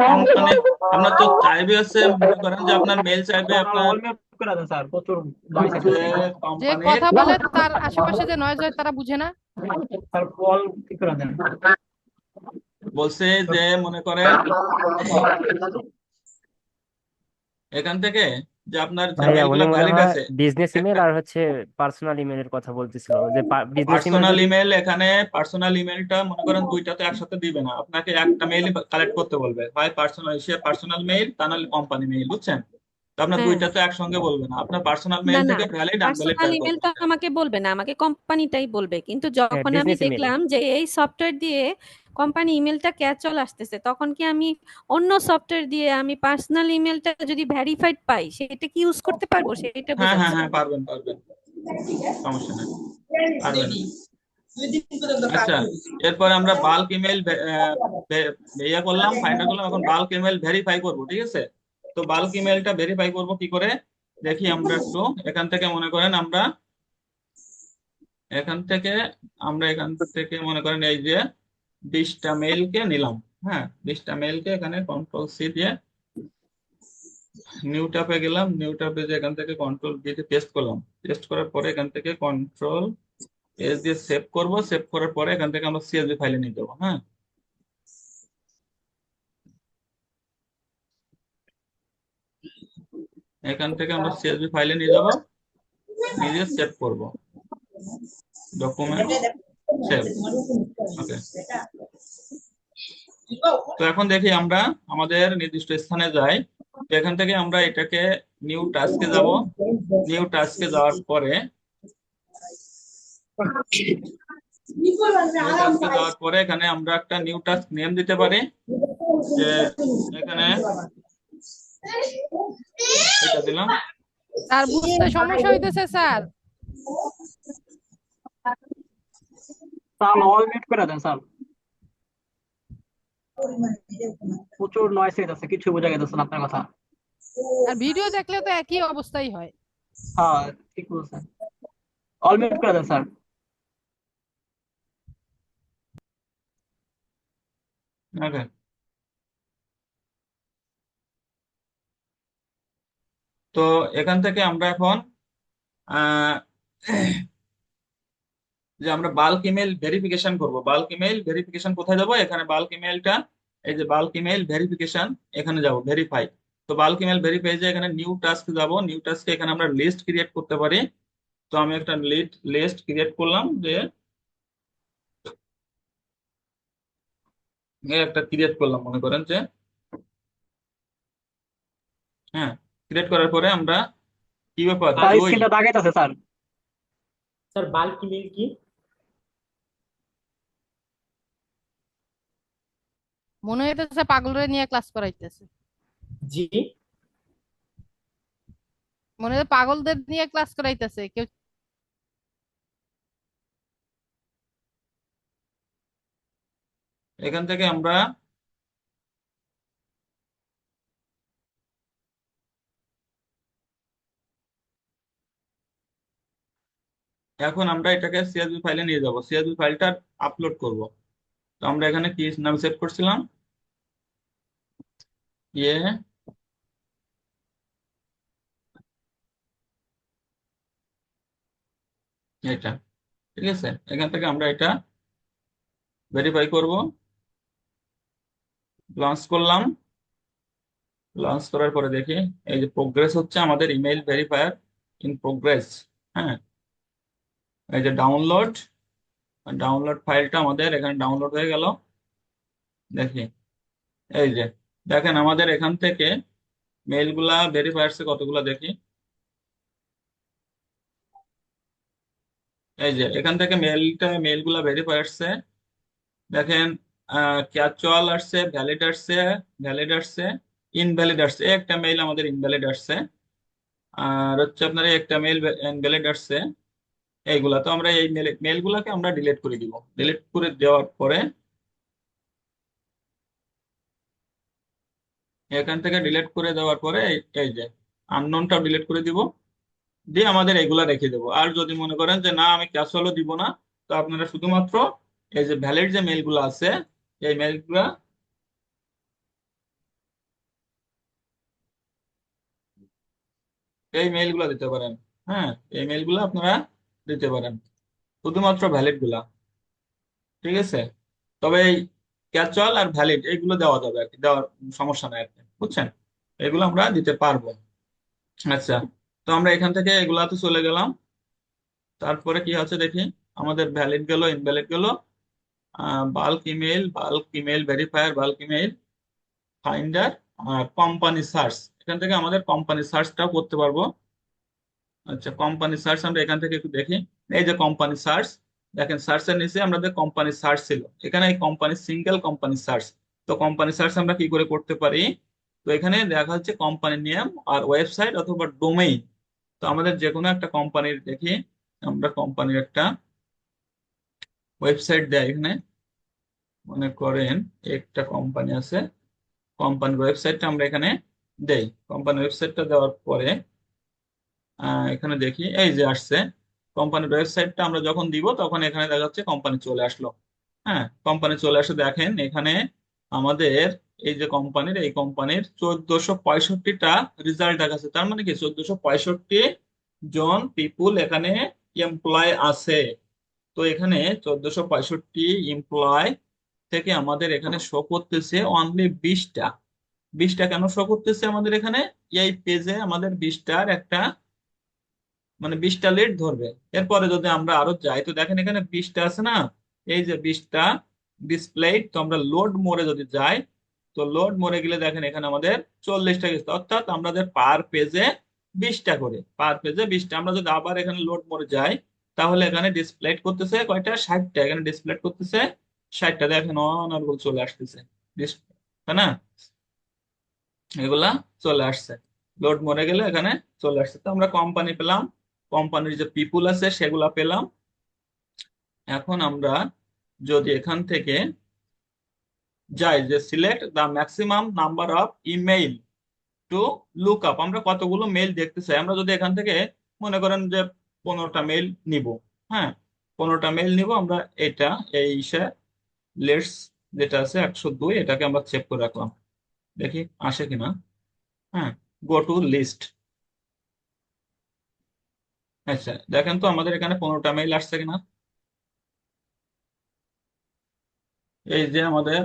কোম্পানি আপনার তো চাইবে আছে, মনে করেন যে আপনার মেল চাইবে স্যার আপনার, অল মিউট করে দেন স্যার, প্রচুর নয়েজ যে হচ্ছে। যে কোম্পানির, কথা বলে তার আশেপাশে যে নয়েজ হয় তারা বুঝে না। স্যার অল ঠিক করে দেন। বলছে যে মনে করেন এখান থেকে যে আপনার যে ভাইয়া উনি মেলগুলো মনে ভ্যালিড হয় আছে, বিজনেস ইমেল একটা আর হচ্ছে পার্সোনাল ইমেলের কথা বলতেছিল, যে বিজনেস ইমেল পার্সোনাল যদি ইমেল, এখানে পার্সোনাল ইমেলটা মনে করেন দুইটা তো একসাথে দিবে না, আপনাকে একটা মেইল কালেক্ট করতে বলবে, হয় পার্সোনাল, সে পার্সোনাল মেইল, তা নাহলে কোম্পানি মেইল, বুঝছেন? তো আপনার হ্যাঁ, দুইটা তো একসঙ্গে বলবে না, আপনার পার্সোনাল না মেইল না, থেকে ভ্যালিড আনভ্যালিড পার্সোনাল বের ইমেল করবে তো এটা। আমাকে বলবে না, আমাকে কোম্পানিটাই বলবে। কিন্তু যখন আমি বিজনেস ইমেল। দেখলাম যে এই সফটওয়্যার দিয়ে কোম্পানি ইমেলটা ক্যাচল আসতেছে, তখন কি আমি অন্য সফটওয়্যার দিয়ে আমি পার্সোনাল ইমেলটা যদি ভেরিফাইড পাই, সেটা কি ইউজ করতে পারবো? সেটা হ্যাঁ, হ্যাঁ, হ্যাঁ, বোঝাচ্ছিলাম। পারবেন, পারবেন, সমস্যা নেই, পারবেন। আচ্ছা, এরপরে আমরা বাল্ক ইমেল ইয়ে করলাম, ফাইন্ড করলাম, এখন বাল্ক ইমেল ভেরিফাই করব, ঠিক আছে? তো বাল্ক ইমেলটা ভেরিফাই করব কি করে, দেখি আমরা একটু। এখান থেকে মনে করেন আমরা এখান থেকে এখান থেকে মনে করেন এই যে 20টা মেইলকে নিলাম। হ্যাঁ, 20টা মেইলকে এখানে কন্ট্রোল সি দিয়ে নিউ ট্যাবে গেলাম, নিউ ট্যাবে যে এখান থেকে কন্ট্রোল বি দিয়ে পেস্ট করলাম, পেস্ট করার পরে এখান থেকে কন্ট্রোল এস দিয়ে সেভ করব, সেভ করার পরে এখান থেকে আমরা সিএসভি ফাইলে নিয়ে যাবো। হ্যাঁ, এখান থেকে আমরা সিএসভি ফাইলে নিয়ে যাব, নিজে সেভ করব, ডকুমেন্ট সেভ। ওকে, তো এখন দেখি আমরা আমাদের নির্দিষ্ট স্থানে যাই। তো এখান থেকে আমরা এটাকে নিউ টাস্কে যাব, নিউ টাস্কে যাওয়ার পরে এখানে আমরা একটা নিউ টাস্ক নেম দিতে পারি, যে এখানে এটা দিলাম। স্যার বুঝতে সমস্যা হইতেছে স্যার। স্যার অল মিউট করে দেন স্যার, প্রচুর নয়েজ হচ্ছে, কিছু বোঝা যাচ্ছে না আপনার কথা। আর ভিডিও দেখলে তো একই অবস্থাই হয়। হ্যাঁ, ঠিক বলছেন, অল মিউট করে দেন স্যার। ওকে, তো এখান থেকে আমরা এখন আহ যে আমরা বাল্ক ইমেল ভেরিফিকেশন করব, বাল্ক ইমেল ভেরিফিকেশন কোথায় যাব, এখানে বাল্ক ইমেলটা, এই যে বাল্ক ইমেল ভেরিফিকেশন, এখানে যাব ভেরিফাই। তো বাল্ক ইমেল ভেরিফাই যে এখানে নিউ টাস্ক যাব, নিউ টাস্কে এখানে আমরা লিস্ট ক্রিয়েট করতে পারি। তো আমি একটা লিস্ট ক্রিয়েট করলাম, যে একটা ক্রিয়েট করলাম, মনে করেন যে, হ্যাঁ, ক্রিয়েট করার পরে আমরা কি ব্যাপার স্যার ওই স্ক্রিনটা দাগাইতেছে স্যার। স্যার বাল্ক ইমেল কি? মনে হইতেছে পাগলরে নিয়ে ক্লাস করাইতেছে। জি। মনে হয় পাগলদের নিয়ে ক্লাস করাইতেছে কেউ। এখান থেকে আমরা এখন আমরা এটাকে সিএসভি ফাইলে নিয়ে যাব, সিএসভি ফাইলটা আপলোড করব। তো আমরা এখানে কি নাম সেট করছিলাম, ইয়ে এটা, ঠিক আছে। এখান থেকে আমরা এটা ভেরিফাই করব, লঞ্চ করলাম। লঞ্চ করার পরে দেখি এই যে প্রোগ্রেস হচ্ছে আমাদের ইমেইল ভেরিফায়ার ইন প্রোগ্রেস। হ্যাঁ, এই যে ডাউনলোড, ডাউনলোড ফাইলটা আমাদের এখানে ডাউনলোড হয়ে গেল। দেখি এই যে, দেখেন আমাদের এখান থেকে মেইলগুলা ভেরিফাই আসছে কতগুলা দেখি। এই যে এখান থেকে মেইলগুলা ভেরিফাই আসছে। দেখেন ক্যাচুয়াল আসছে, ভ্যালিড আসছে, ভ্যালিড আসছে, ইনভ্যালিড আসছে। একটা মেইল আমাদের ইনভ্যালিড আসছে, আর হচ্ছে আপনার এই একটা মেইল ইনভ্যালিড আসছে। এইগুলা তো আমরা এই মেইলগুলাকে আমরা ডিলিট করে দিব। ডিলিট করে দেওয়ার পরে এখান থেকে ডিলিট করে দেওয়ার পরে এই যে আননোনটাও ডিলিট করে দিব, দিয়ে আমাদের এগুলা রেখে দেবো। আর যদি মনে করেন যে না আমি ক্যাচুয়ালও দিব না, তো আপনারা শুধুমাত্র এই যে ভ্যালিড যে মেইলগুলো আছে এই মেইলগুলা দিতে পারেন। হ্যাঁ, এই মেইলগুলো আপনারা দিতে পারেন, শুধুমাত্র ভ্যালিড গুলা, ঠিক আছে। তবে এই ক্যাচুয়াল আর ভ্যালিড এইগুলো দেওয়া যাবে আর কি, দেওয়ার সমস্যা নাই আর কি, বুঝছেন। এগুলো আমরা দিতে পারবো। আচ্ছা, তো আমরা এখান থেকে এগুলাতে চলে গেলাম। তারপরে কি আছে দেখি, আমাদের ভ্যালিড গেল, ইনভ্যালিড গেল, bulk email verifier, bulk email finder, company search. এখান থেকে আমাদের কোম্পানি সার্চটাও করতে পারবো। আচ্ছা, কোম্পানি সার্চ আমরা এখান থেকে একটু দেখি। এই যে কোম্পানি সার্চ, দেখেন সার্চের নিচে আমাদের কোম্পানি সার্চ ছিল, এখানে এই কোম্পানি সিঙ্গেল কোম্পানি সার্চ। তো কোম্পানি সার্চ আমরা কি করে করতে পারি, তো এখানে দেখা যাচ্ছে কোম্পানি নেম আর ওয়েবসাইট অথবা ডোমেইন। তো আমাদের যে কোনো একটা কোম্পানির দেখি, আমরা কোম্পানির একটা ওয়েবসাইট দেয় এখানে, মনে করেন একটা কোম্পানি আছে, কোম্পানির ওয়েবসাইটটা আমরা এখানে দেই। কোম্পানির ওয়েবসাইটটা দেওয়ার পরে এখানে দেখি এই যে আসছে কোম্পানির ওয়েবসাইটটা। আমরা যখন দিব তখন এখানে দেখা যাচ্ছে কোম্পানি চলে আসলো। হ্যাঁ, কোম্পানি চলে আসে, দেখেন এখানে আমাদের এই যে কোম্পানির, এই কোম্পানির 1465টা রেজাল্ট দেখাচ্ছে। তার মানে কি 1465 জন পিপুল এখানে এমপ্লয় আছে। তো এখানে 1465 এমপ্লয় থেকে আমাদের এখানে শো করতেছে অনলি 20টা। 20টা কেন শো করতেছে আমাদের এখানে, এই পেজে আমাদের 20টার একটা মানে 20টা লিড ধরবে। এরপরে যদি আমরা আরো যাই তো দেখেন এখানে 20টা আছে না, এই যে 20টা ডিসপ্লেড। তো আমরা লোড মোড়ে যদি যাই, তো লোড মোড়ে গেলে দেখেন এখানে আমাদের 40টা গেছে, অর্থাৎ আমাদের পার পেজে 20টা করে, পার পেজে 20টা। আমরা যদি আবার এখানে লোড মোড়ে যাই তাহলে এখানে ডিসপ্লে করতেছে কয়টা, 60টা। এখানে ডিসপ্লে করতেছে 60টা। দেখেন অনার্বল চলে আসতেছে, তাই না, এগুলা চলে আসছে। লোড মরে গেলে এখানে চলে আসছে। তো আমরা কোম্পানি পেলাম, কোম্পানির যে পিপুল আছে সেগুলা পেলাম। এখন আমরা যদি এখান থেকে যাই যে select the maximum number of email to look up, আমরা কতগুলো মেইল দেখতে চাই। আমরা যদি এখান থেকে মনে করেন যে 15টা মেইল নিব, হ্যাঁ 15টা মেইল নিব আমরা, এটা এই লেটস যেটা আছে 102, এটাকে আমরা চেক করে রাখলাম, দেখি আসে কিনা। হ্যাঁ, গো টু লিস্ট। আচ্ছা, দেখেন তো আমাদের এখানে 15টা মেইল আসছে কিনা। এই যে আমাদের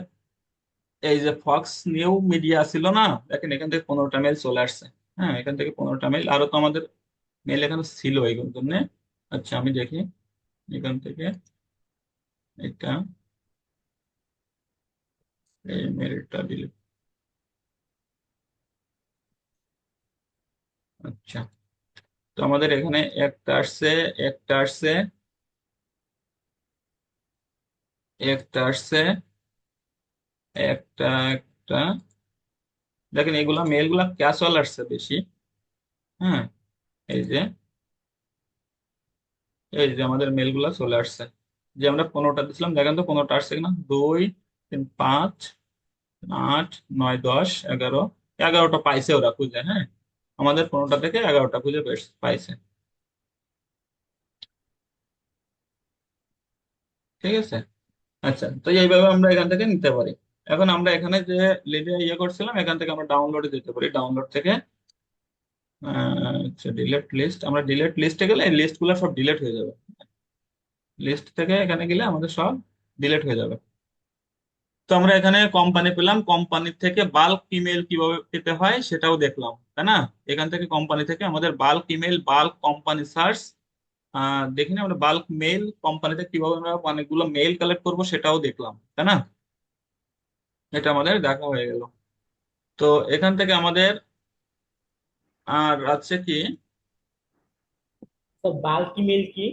এই যে ফক্স নিউ মিডিয়া ছিল না, দেখেন এখান থেকে 15টা মেইল চলে আসছে। হ্যাঁ, এখান থেকে 15টা মেইল, আরো তো আমাদের মেইল এখানে ছিল এইগুলোর জন্য। আচ্ছা, আমি দেখি এখান থেকে এটা, এই মেইলটা ডিলিট। আচ্ছা, তো আমাদের এখানে একটা আসছে, একটা আসছে, একটা আসছে, একটা একটা। দেখেন এগুলা মেইলগুলা ক্যাশুয়াল আসছে বেশি। হ্যাঁ, এই যে আমাদের মেলগুলা চলে আসছে, যে আমরা 15টা দিছিলাম। দেখেন তো 15টা আসছে কিনা, 2 3 5 8 9 10 11, 11টা পাইছে ওরা খুঁজে। হ্যাঁ, আমাদের 15টা থেকে 11টা খুঁজে পাইছে। ঠিক আছে। আচ্ছা, তো এইভাবে আমরা এখান থেকে নিতে পারি। এখন আমরা এখানে যে লিডে ইয়ে করছিলাম, এখান থেকে আমরা ডাউনলোডে দিতে পারি। ডাউনলোড থেকে আচ্ছা, ডিলেট লিস্ট, আমরা ডিলেট লিস্টে গেলে এই লিস্ট গুলো সব ডিলেট হয়ে যাবে। লিস্ট থেকে এখানে গেলে আমাদের সব ডিলেট হয়ে যাবে। তো আমরা এখানে কোম্পানি পেলাম, কোম্পানি থেকে বাল্ক ইমেল কিভাবে পেতে হয় সেটাও দেখলাম, তাই না? এখান থেকে কোম্পানি থেকে আমাদের bulk email, bulk company search দেখিনি আমরা, বাল্ক মেল কোম্পানিতে কিভাবে আমরা অনেকগুলো মেল কালেক্ট করবো সেটাও দেখলাম, তাই না? এটা আমাদের দেখা হয়ে গেল। তো এখান থেকে আমাদের আর আছে কি, স্যার বাল্ক ইমেল কি?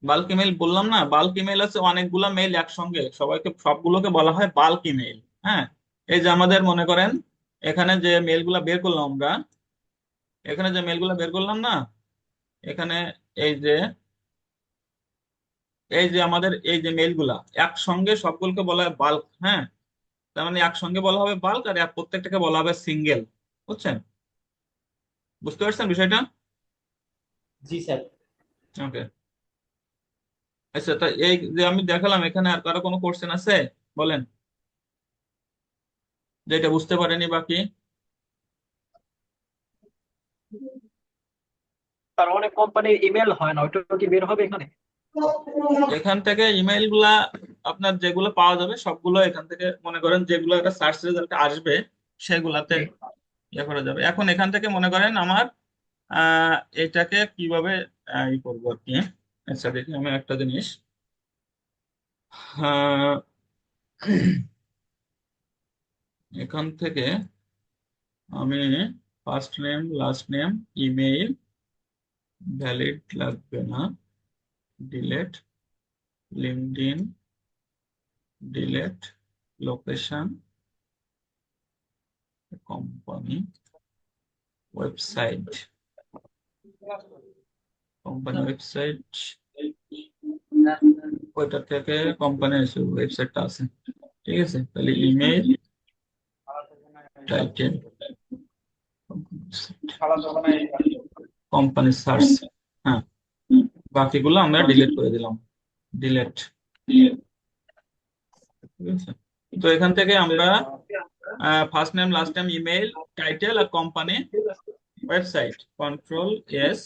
বাল্ক ইমেল বললাম না, বাল্ক ইমেল আছে অনেকগুলা মেল একসঙ্গে, সবাইকে সবগুলোকে বলা হয় বাল্ক ইমেল। হ্যাঁ, এই যে আমাদের মনে করেন এখানে যে মেলগুলা বের করলাম আমরা, এখানে যে মেলগুলা বের করলাম না, এখানে এই যে এই যে আমাদের এই যে মেলগুলা একসঙ্গে সবগুলোকে বলা হয় বাল্ক। হ্যাঁ, তার মানে একসঙ্গে বলা হবে বাল্ক, আর প্রত্যেকটাকে বলা হবে সিঙ্গেল। বুঝছেন? বুঝতে পারছেন বিষয়টা? জি স্যার। ওকে। আচ্ছা, তা এই যে আমি দেখালাম, এখানে আর কারো কোনো কোশ্চেন আছে? বলেন, যেটা বুঝতে পারেনি বাকি। তার অনেক কোম্পানির ইমেল হয় না, ওইটা কি বের হবে এখানে? এখান থেকে ইমেইল গুলা আপনার যেগুলো পাওয়া যাবে সবগুলো এখান থেকে, মনে করেন যেগুলো একটা সার্চ রেজাল্টে আসবে সেগুলাতে ইয়ে করা যাবে। এখন এখান থেকে মনে করেন আমার এটাকে কিভাবে ই করবো আর কি। আচ্ছা, দেখি আমি একটা জিনিস, আহ, এখান থেকে আমি first name, last name, email, valid লাগবে না, delete, LinkedIn, delete, location, company, website, company website, ওইটা থেকে কোম্পানি ওয়েবসাইটটা আছে। ঠিক আছে, তাহলে ইমেল, টাইটেল, কোম্পানি সার্চ। হ্যাঁ, বাকিগুলো আমরা ডিলিট করে দিলাম, ডিলেট। ঠিক আছে, তো এখান থেকে আমরা first name, last name, email, title আর কোম্পানি ওয়েবসাইট, কন্ট্রোল এস।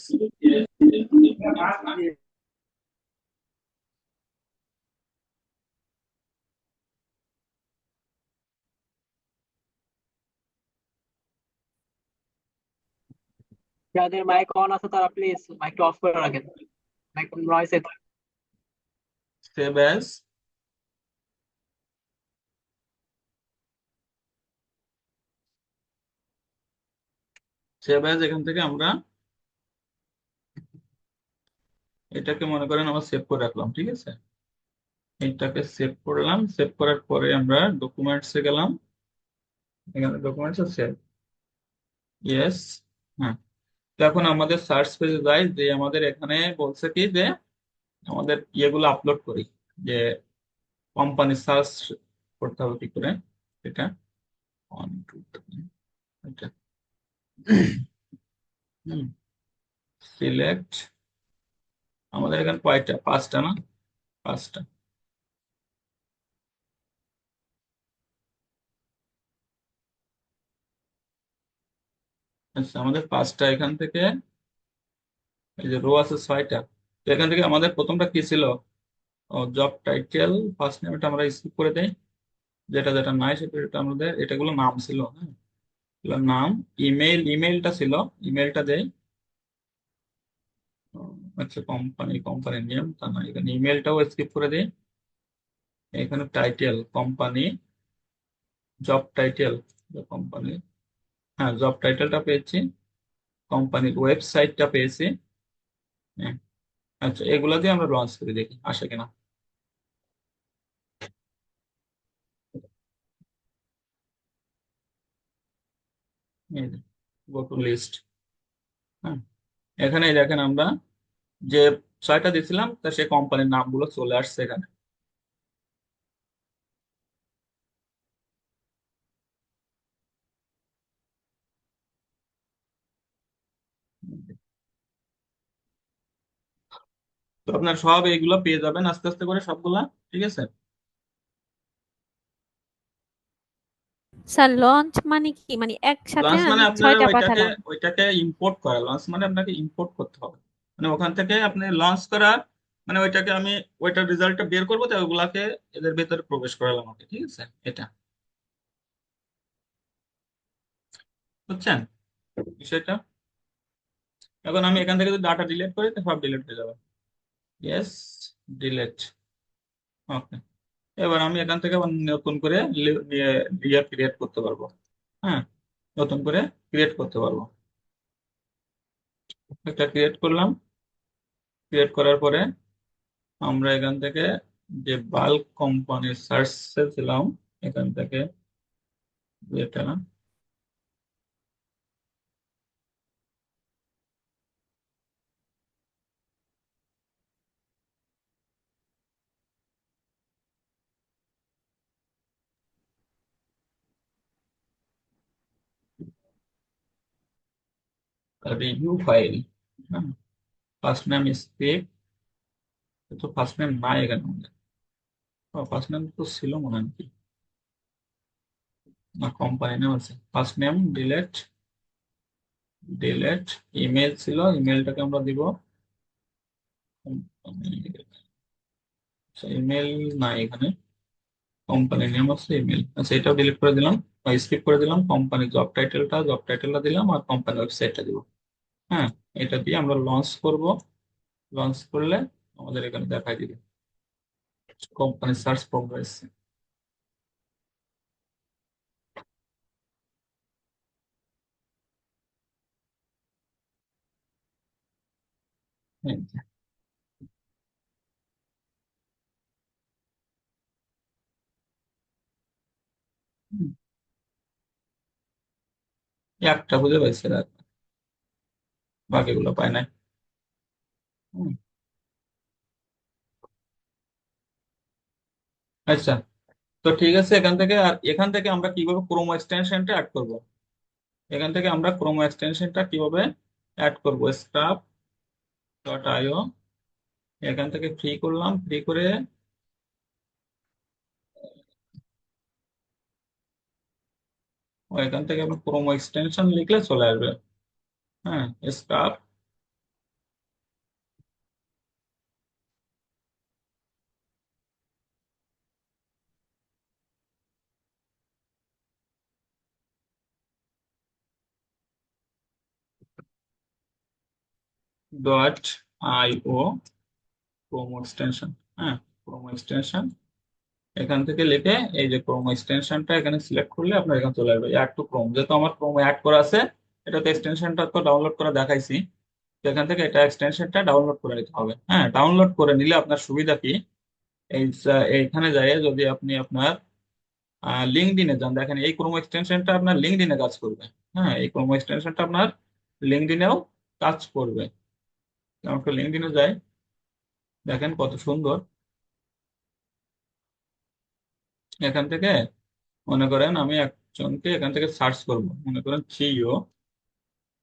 যাদের মাইক অন আছে তারা প্লিজ মাইকটা অফ করে রাখেন, মাইক নয়েসে। সেভ অ্যাজ, সেভ অ্যাজ এখান থেকে আমরা এটাকে মনে করেন আমরা সেভ করে রাখলাম। ঠিক আছে, এটাকে সেভ করলাম, সেভ করার পরে আমরা ডকুমেন্টসে গেলাম, এখানে ডকুমেন্টস সেভ, ইয়েস। হ্যাঁ, তো এখন আমাদের সার্চ পেজে যাই, যে আমাদের এখানে বলছে কি যে আমাদের ইয়েগুলো আপলোড করি, যে কোম্পানি সার্চ করতে হবে কি করে, এটা 1 2 3, এটা সিলেক্ট, আমাদের এখানে কয়টা, পাঁচটা না? পাঁচটা। আচ্ছা, আমাদের পাঁচটা এখান থেকে, এই যে রো আছে ছয়টা। তো এখান থেকে আমাদের প্রথমটা কি ছিল, জব টাইটেল, ফার্স্ট নেম, এটা আমরা স্কিপ করে দেই, যেটা যেটা নাই সেটা এটা আমাদের, এটাগুলো নাম ছিল। হ্যাঁ, এগুলো নাম। ইমেল, ইমেলটা ছিল, ইমেলটা দেই। আচ্ছা, কোম্পানি, কোম্পানি নেম তা না, এখানে ইমেলটাও স্কিপ করে দিই। এখানে title, company, job title, company, হ্যাঁ জব টাইটেলটা পেয়েছি, কোম্পানির ওয়েবসাইটটা পেয়েছি। হ্যাঁ, আচ্ছা, এগুলা দিয়ে আমরা লঞ্চ করে দেখি আসে কিনা। Go to list. হ্যাঁ, এখানে দেখেন আমরা যে ছয়টা দিয়েছিলাম তা সে কোম্পানির নামগুলো চলে আসছে এখানে। তো আপনার সব এইগুলো পেয়ে যাবেন আস্তে আস্তে করে সবগুলা, ঠিক আছে। স্যার লঞ্চ মানে কি, মানে একসাথে লঞ্চ মানে আমি আপনারা 6টা ওইটাকে পাঠালাম? ওইটাকে ইম্পোর্ট করা, লঞ্চ মানে আপনাকে ইম্পোর্ট করতে হবে, মানে ওখান থেকে আপনি লঞ্চ করা, মানে ওইটাকে আমি ওইটার রেজাল্টটা বের করবো, তাই ওগুলাকে এদের ভেতরে প্রবেশ করালাম আমাকে, ঠিক আছে, এটা বুঝছেন বিষয়টা। এখন আমি এখান থেকে যদি ডাটা ডিলিট করি তো সব ডিলিট হয়ে যাবে। Yes, delete. ওকে, এবার আমি এখান থেকে আবার নতুন করে ইয়ে ক্রিয়েট করতে পারবো। হ্যাঁ, নতুন করে ক্রিয়েট করতে পারবো। একটা ক্রিয়েট করলাম, ক্রিয়েট করার পরে আমরা এখান থেকে যে বাল্ক কোম্পানির সার্চে ছিলাম, এখান থেকে এটা রিভিউ ফাইল। হ্যাঁ, ফার্স্ট নেম স্ক্রিপ্ট, তো ফার্স্ট নেম নাই এখানে আমাদের, ফার্স্ট নেম তো ছিল মনে হয় নাকি, না কোম্পানি নেম আছে। First name delete, delete. Email ছিল, ইমেলটাকে আমরা দিব ইমেল নাই এখানে, কোম্পানি নেম আছে, ইমেল আচ্ছা, এটাও ডিলিট করে দিলাম, স্কিপ করে দিলাম। কোম্পানি জব টাইটেলটা দিলাম, আর কোম্পানি ওয়েবসাইটটা দিব। হ্যাঁ, এটা দিয়ে আমরা লঞ্চ করব। লঞ্চ করলে আমাদের এখানে দেখাই দিবে কোম্পানি সার্চ প্রোগ্রেস। একটা খুঁজে পাইছে, আর বাকিগুলো পাই নাই। হুম, আচ্ছা, তো ঠিক আছে। এখান থেকে আর এখান থেকে আমরা কিভাবে ক্রোমো এক্সটেনশনটা অ্যাড করব, এখান থেকে আমরা ক্রোমো এক্সটেনশনটা কিভাবে অ্যাড করব, স্টাফ ডট আইও, এখান থেকে ফ্রি করলাম, ফ্রি করে এখান থেকে আমরা ক্রোমো এক্সটেনশন লিখলে চলে আসবে। হ্যাঁ, স্টাফ ডট আইও ক্রোমো এক্সটেনশন। হ্যাঁ, ক্রোমো এক্সটেনশন এখান থেকে লিখে এই যে ক্রোমো এক্সটেনশনটা এখানে সিলেক্ট করলে আপনার এখানে চলে আসবে অ্যাড টু ক্রোম, যেহেতু আমার ক্রোমো অ্যাড করা আছে, এটাতে এক্সটেনশনটা তো ডাউনলোড করে দেখাইছি, তো এখান থেকে এটা এক্সটেনশনটা ডাউনলোড করে নিতে হবে। হ্যাঁ, ডাউনলোড করে নিলে আপনার সুবিধা কি, এইখানে যায় যদি আপনি আপনার লিঙ্কডইনে যান, দেখেন এই ক্রোমো এক্সটেনশনটা আপনার লিঙ্কডইনে কাজ করবে। হ্যাঁ, এই ক্রোমো এক্সটেনশনটা আপনার লিঙ্কডইনেও কাজ করবে। আমাকে লিঙ্কডইনে যাই, দেখেন কত সুন্দর। এখান থেকে মনে করেন আমি একজনকে এখান থেকে সার্চ করব, মনে করেন সিইও,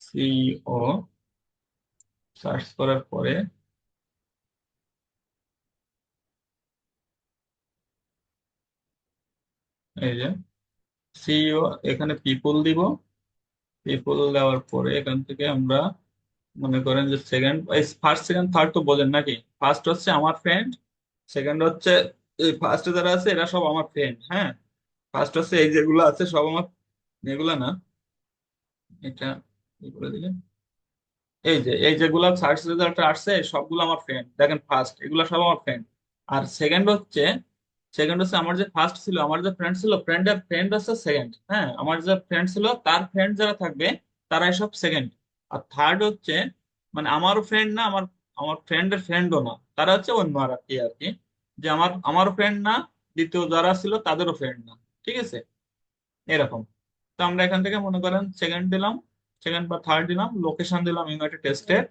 সিইও সার্চ করার পরে এই যে সিইও, এখানে পিপল দিব। পিপল দেওয়ার পরে এখান থেকে আমরা মনে করেন যে সেকেন্ড, ফার্স্ট সেকেন্ড থার্ড তো বোঝেন নাকি, ফার্স্ট হচ্ছে আমার ফ্রেন্ড, সেকেন্ড হচ্ছে এই ফার্স্টে যারা আছে এরা সব আমার ফ্রেন্ড। হ্যাঁ, ফার্স্ট হচ্ছে এই যেগুলো আছে সব আমার, এগুলা না, এটা কি করে দিলে, এই যেগুলো সার্চ রেজাল্ট আসছে সবগুলো আমার ফ্রেন্ড, দেখেন ফার্স্ট এগুলো সব আমার ফ্রেন্ড। আর সেকেন্ড হচ্ছে আমার যে ফার্স্ট ছিল, আমার যে ফ্রেন্ড ছিল, ফ্রেন্ডের ফ্রেন্ড হচ্ছে সেকেন্ড। হ্যাঁ, আমার যে ফ্রেন্ড ছিল তার ফ্রেন্ড যারা থাকবে তারাই সব সেকেন্ড। আর থার্ড হচ্ছে মানে আমারও ফ্রেন্ড না, আমার আমার ফ্রেন্ডের ফ্রেন্ডও না, তারা হচ্ছে অন্য আর কি, যে আমারও ফ্রেন্ড না, দ্বিতীয় যারা ছিল তাদেরও ফ্রেন্ড না, ঠিক আছে, এরকম। তো আমরা এখান থেকে মনে করেন সেকেন্ড দিলাম, সেকেন্ড বা থার্ড দিলাম, লোকেশন দিলাম ইউনাইটেড স্টেট,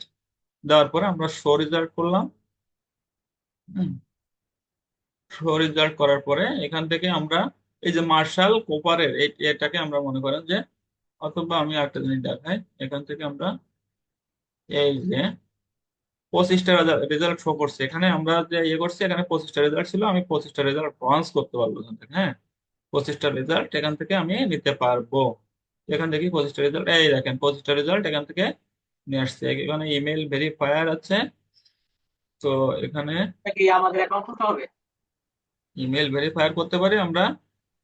দেওয়ার পরে আমরা শো রেজাল্ট করলাম। শো রেজাল্ট করার পরে এখান থেকে আমরা এই যে মার্শাল কোপারের এটাকে আমরা মনে করেন যে, অথবা আমি একটা জিনিস দেখাই, এখান থেকে আমরা এই যে 25টা রেজাল্ট শো করছে এখানে। আমরা যে ইয়ে করছি এখানে 25টা রেজাল্ট ছিল, আমি 25টা রেজাল্ট ব্রাউজ করতে পারবো এখান থেকে। হ্যাঁ, 25টা রেজাল্ট এখান থেকে আমি নিতে পারবো। এখান থেকে 25টা রেজাল্ট, এই দেখেন 25টা রেজাল্ট এখান থেকে নিয়ে আসছে। এখানে ইমেল ভেরিফায়ার আছে, তো এখানে এটা কি আমাদের অ্যাকাউন্ট খুলতে হবে? ইমেল ভেরিফায়ার করতে পারি আমরা,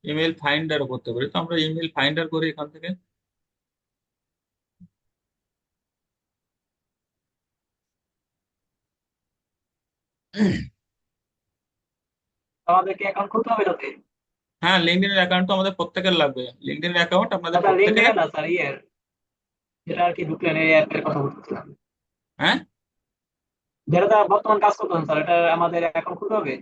ইমেল ফাইন্ডারও করতে পারি। তো আমরা ইমেল ফাইন্ডার করি এখান থেকে। আমাদেরকে অ্যাকাউন্ট খুলতে হবে তাতে? হ্যাঁ, লিঙ্কডইনের অ্যাকাউন্ট তো আমাদের প্রত্যেকের লাগবে। লিঙ্কডইনের অ্যাকাউন্ট আপনাদের স্যার প্রত্যেকের। লিঙ্কডইনে না স্যার, ইয়ের যেটা আর কি ঢুকলেন এই অ্যাপের কথা বলতেছিলাম, হ্যাঁ, যেটা বর্তমান কাজ করতেছেন স্যার, এটা আমাদের অ্যাকাউন্ট খুলতে হবে?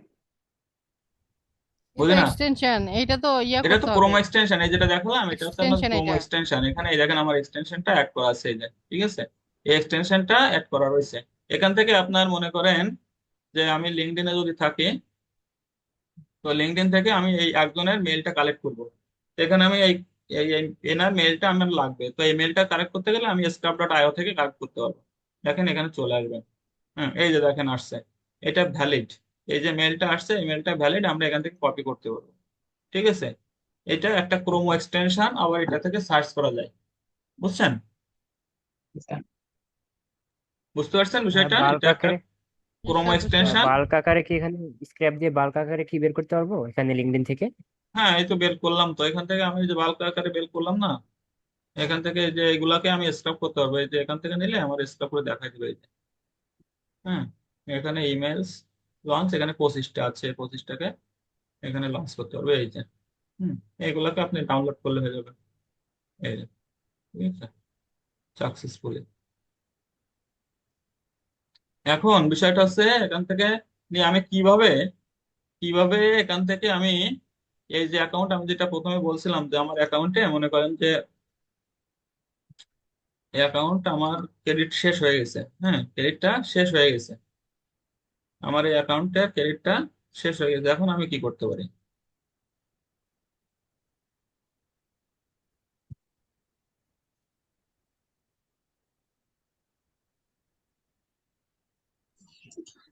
বুঝি এটা না। এক্সটেনশন, এটা তো ইয়া এটা তো করতে হবে, ক্রোমো এক্সটেনশন, এই যেটা দেখালাম এটা হচ্ছে আপনার এক্সটেনশন ক্রোমো এটা। এক্সটেনশন। এখানে এই দেখেন আমার এক্সটেনশনটা অ্যাড করা আছে, এই যে ঠিক আছে, এই এক্সটেনশনটা অ্যাড করা রয়েছে। এখান থেকে আপনার মনে করেন যে আমি লিঙ্কডইনে যদি থাকি, তো লিঙ্কডইন থেকে আমি এই একজনের মেলটা কালেক্ট করব। এখানে আমি এই এই এই এনার মেলটা আমার লাগবে, তো এই মেলটা কালেক্ট করতে গেলে আমি scrap.io থেকে কালেক্ট করতে পারবো। দেখেন এখানে চলে আসবে। হ্যাঁ, এই যে দেখেন আসছে, এটা ভ্যালিড। এই যে মেলটা আসছে এই মেলটা ভ্যালিড, আমরা এখান থেকে কপি করতে পারবো। ঠিক আছে, এটা একটা ক্রোমো এক্সটেনশন, আবার এটা থেকে সার্চ করা যায়। বুঝছেন? স্যার বুঝতে পারছেন বিষয়টা? বাল্ক এটা একটা আকারে ক্রোমো স্যার বুঝতে এক্সটেনশন। বাল্ক আকারে কি এখানে স্ক্র্যাপ দিয়ে বাল্ক আকারে কি বের করতে পারবো এখানে লিঙ্কডইন থেকে? হ্যাঁ, এই তো বের করলাম, তো এখান থেকে আমি যে বাল্ক আকারে বের করলাম না, এখান থেকে যে এগুলাকে আমি স্ক্রাপ করতে পারবো। এই যে এখান থেকে নিলে আমার স্ক্রাপ করে দেখাই দিবে এই যে। হ্যাঁ, এখানে ইমেলস লঞ্চ, এখানে 25টা আছে, 25টাকে এখানে লঞ্চ করতে পারবে এই যে। হুম, এগুলাকে আপনি ডাউনলোড করলে হয়ে যাবে এই যে। ঠিক আছে, সাকসেসফুলি। এখন বিষয়টা হচ্ছে এখান থেকে নিয়ে আমি কিভাবে কিভাবে এখান থেকে আমি এই যে অ্যাকাউন্ট, আমি যেটা প্রথমে বলছিলাম যে আমার অ্যাকাউন্টে মনে করেন যে এই অ্যাকাউন্ট আমার ক্রেডিট শেষ হয়ে গেছে। হ্যাঁ, ক্রেডিটটা শেষ হয়ে গেছে, আমার এই অ্যাকাউন্টের ক্রেডিটটা শেষ হয়ে গেছে। এখন আমি কি করতে পারি?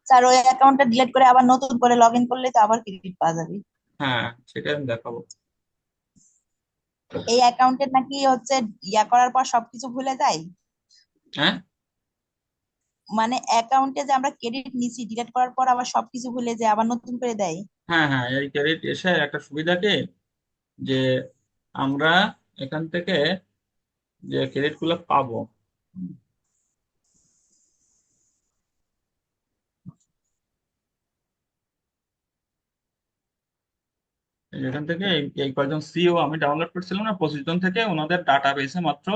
স্যার ওই অ্যাকাউন্টটা ডিলিট করে আবার নতুন করে লগ ইন করলে তো আবার ক্রেডিট পাওয়া যাবে। হ্যাঁ, সেটা আমি দেখাবো। এই অ্যাকাউন্টের নাকি হচ্ছে ইয়া করার পর সবকিছু ভুলে যায়, হ্যাঁ, মানে অ্যাকাউন্টে যে আমরা ক্রেডিট নিছি ডিলিট করার পর আবার সবকিছু ভুলে যায় আবার নতুন করে দেয়। হ্যাঁ, হ্যাঁ, এই ক্রেডিট এসে একটা সুবিধা কি, যে আমরা এখান থেকে যে ক্রেডিট গুলো পাবো, এখান থেকে এই কয়েকজন সিও আমি ডাউনলোড করছিলাম না 25 জন থেকে, ওনাদের ডাটা পেয়েছে মাত্র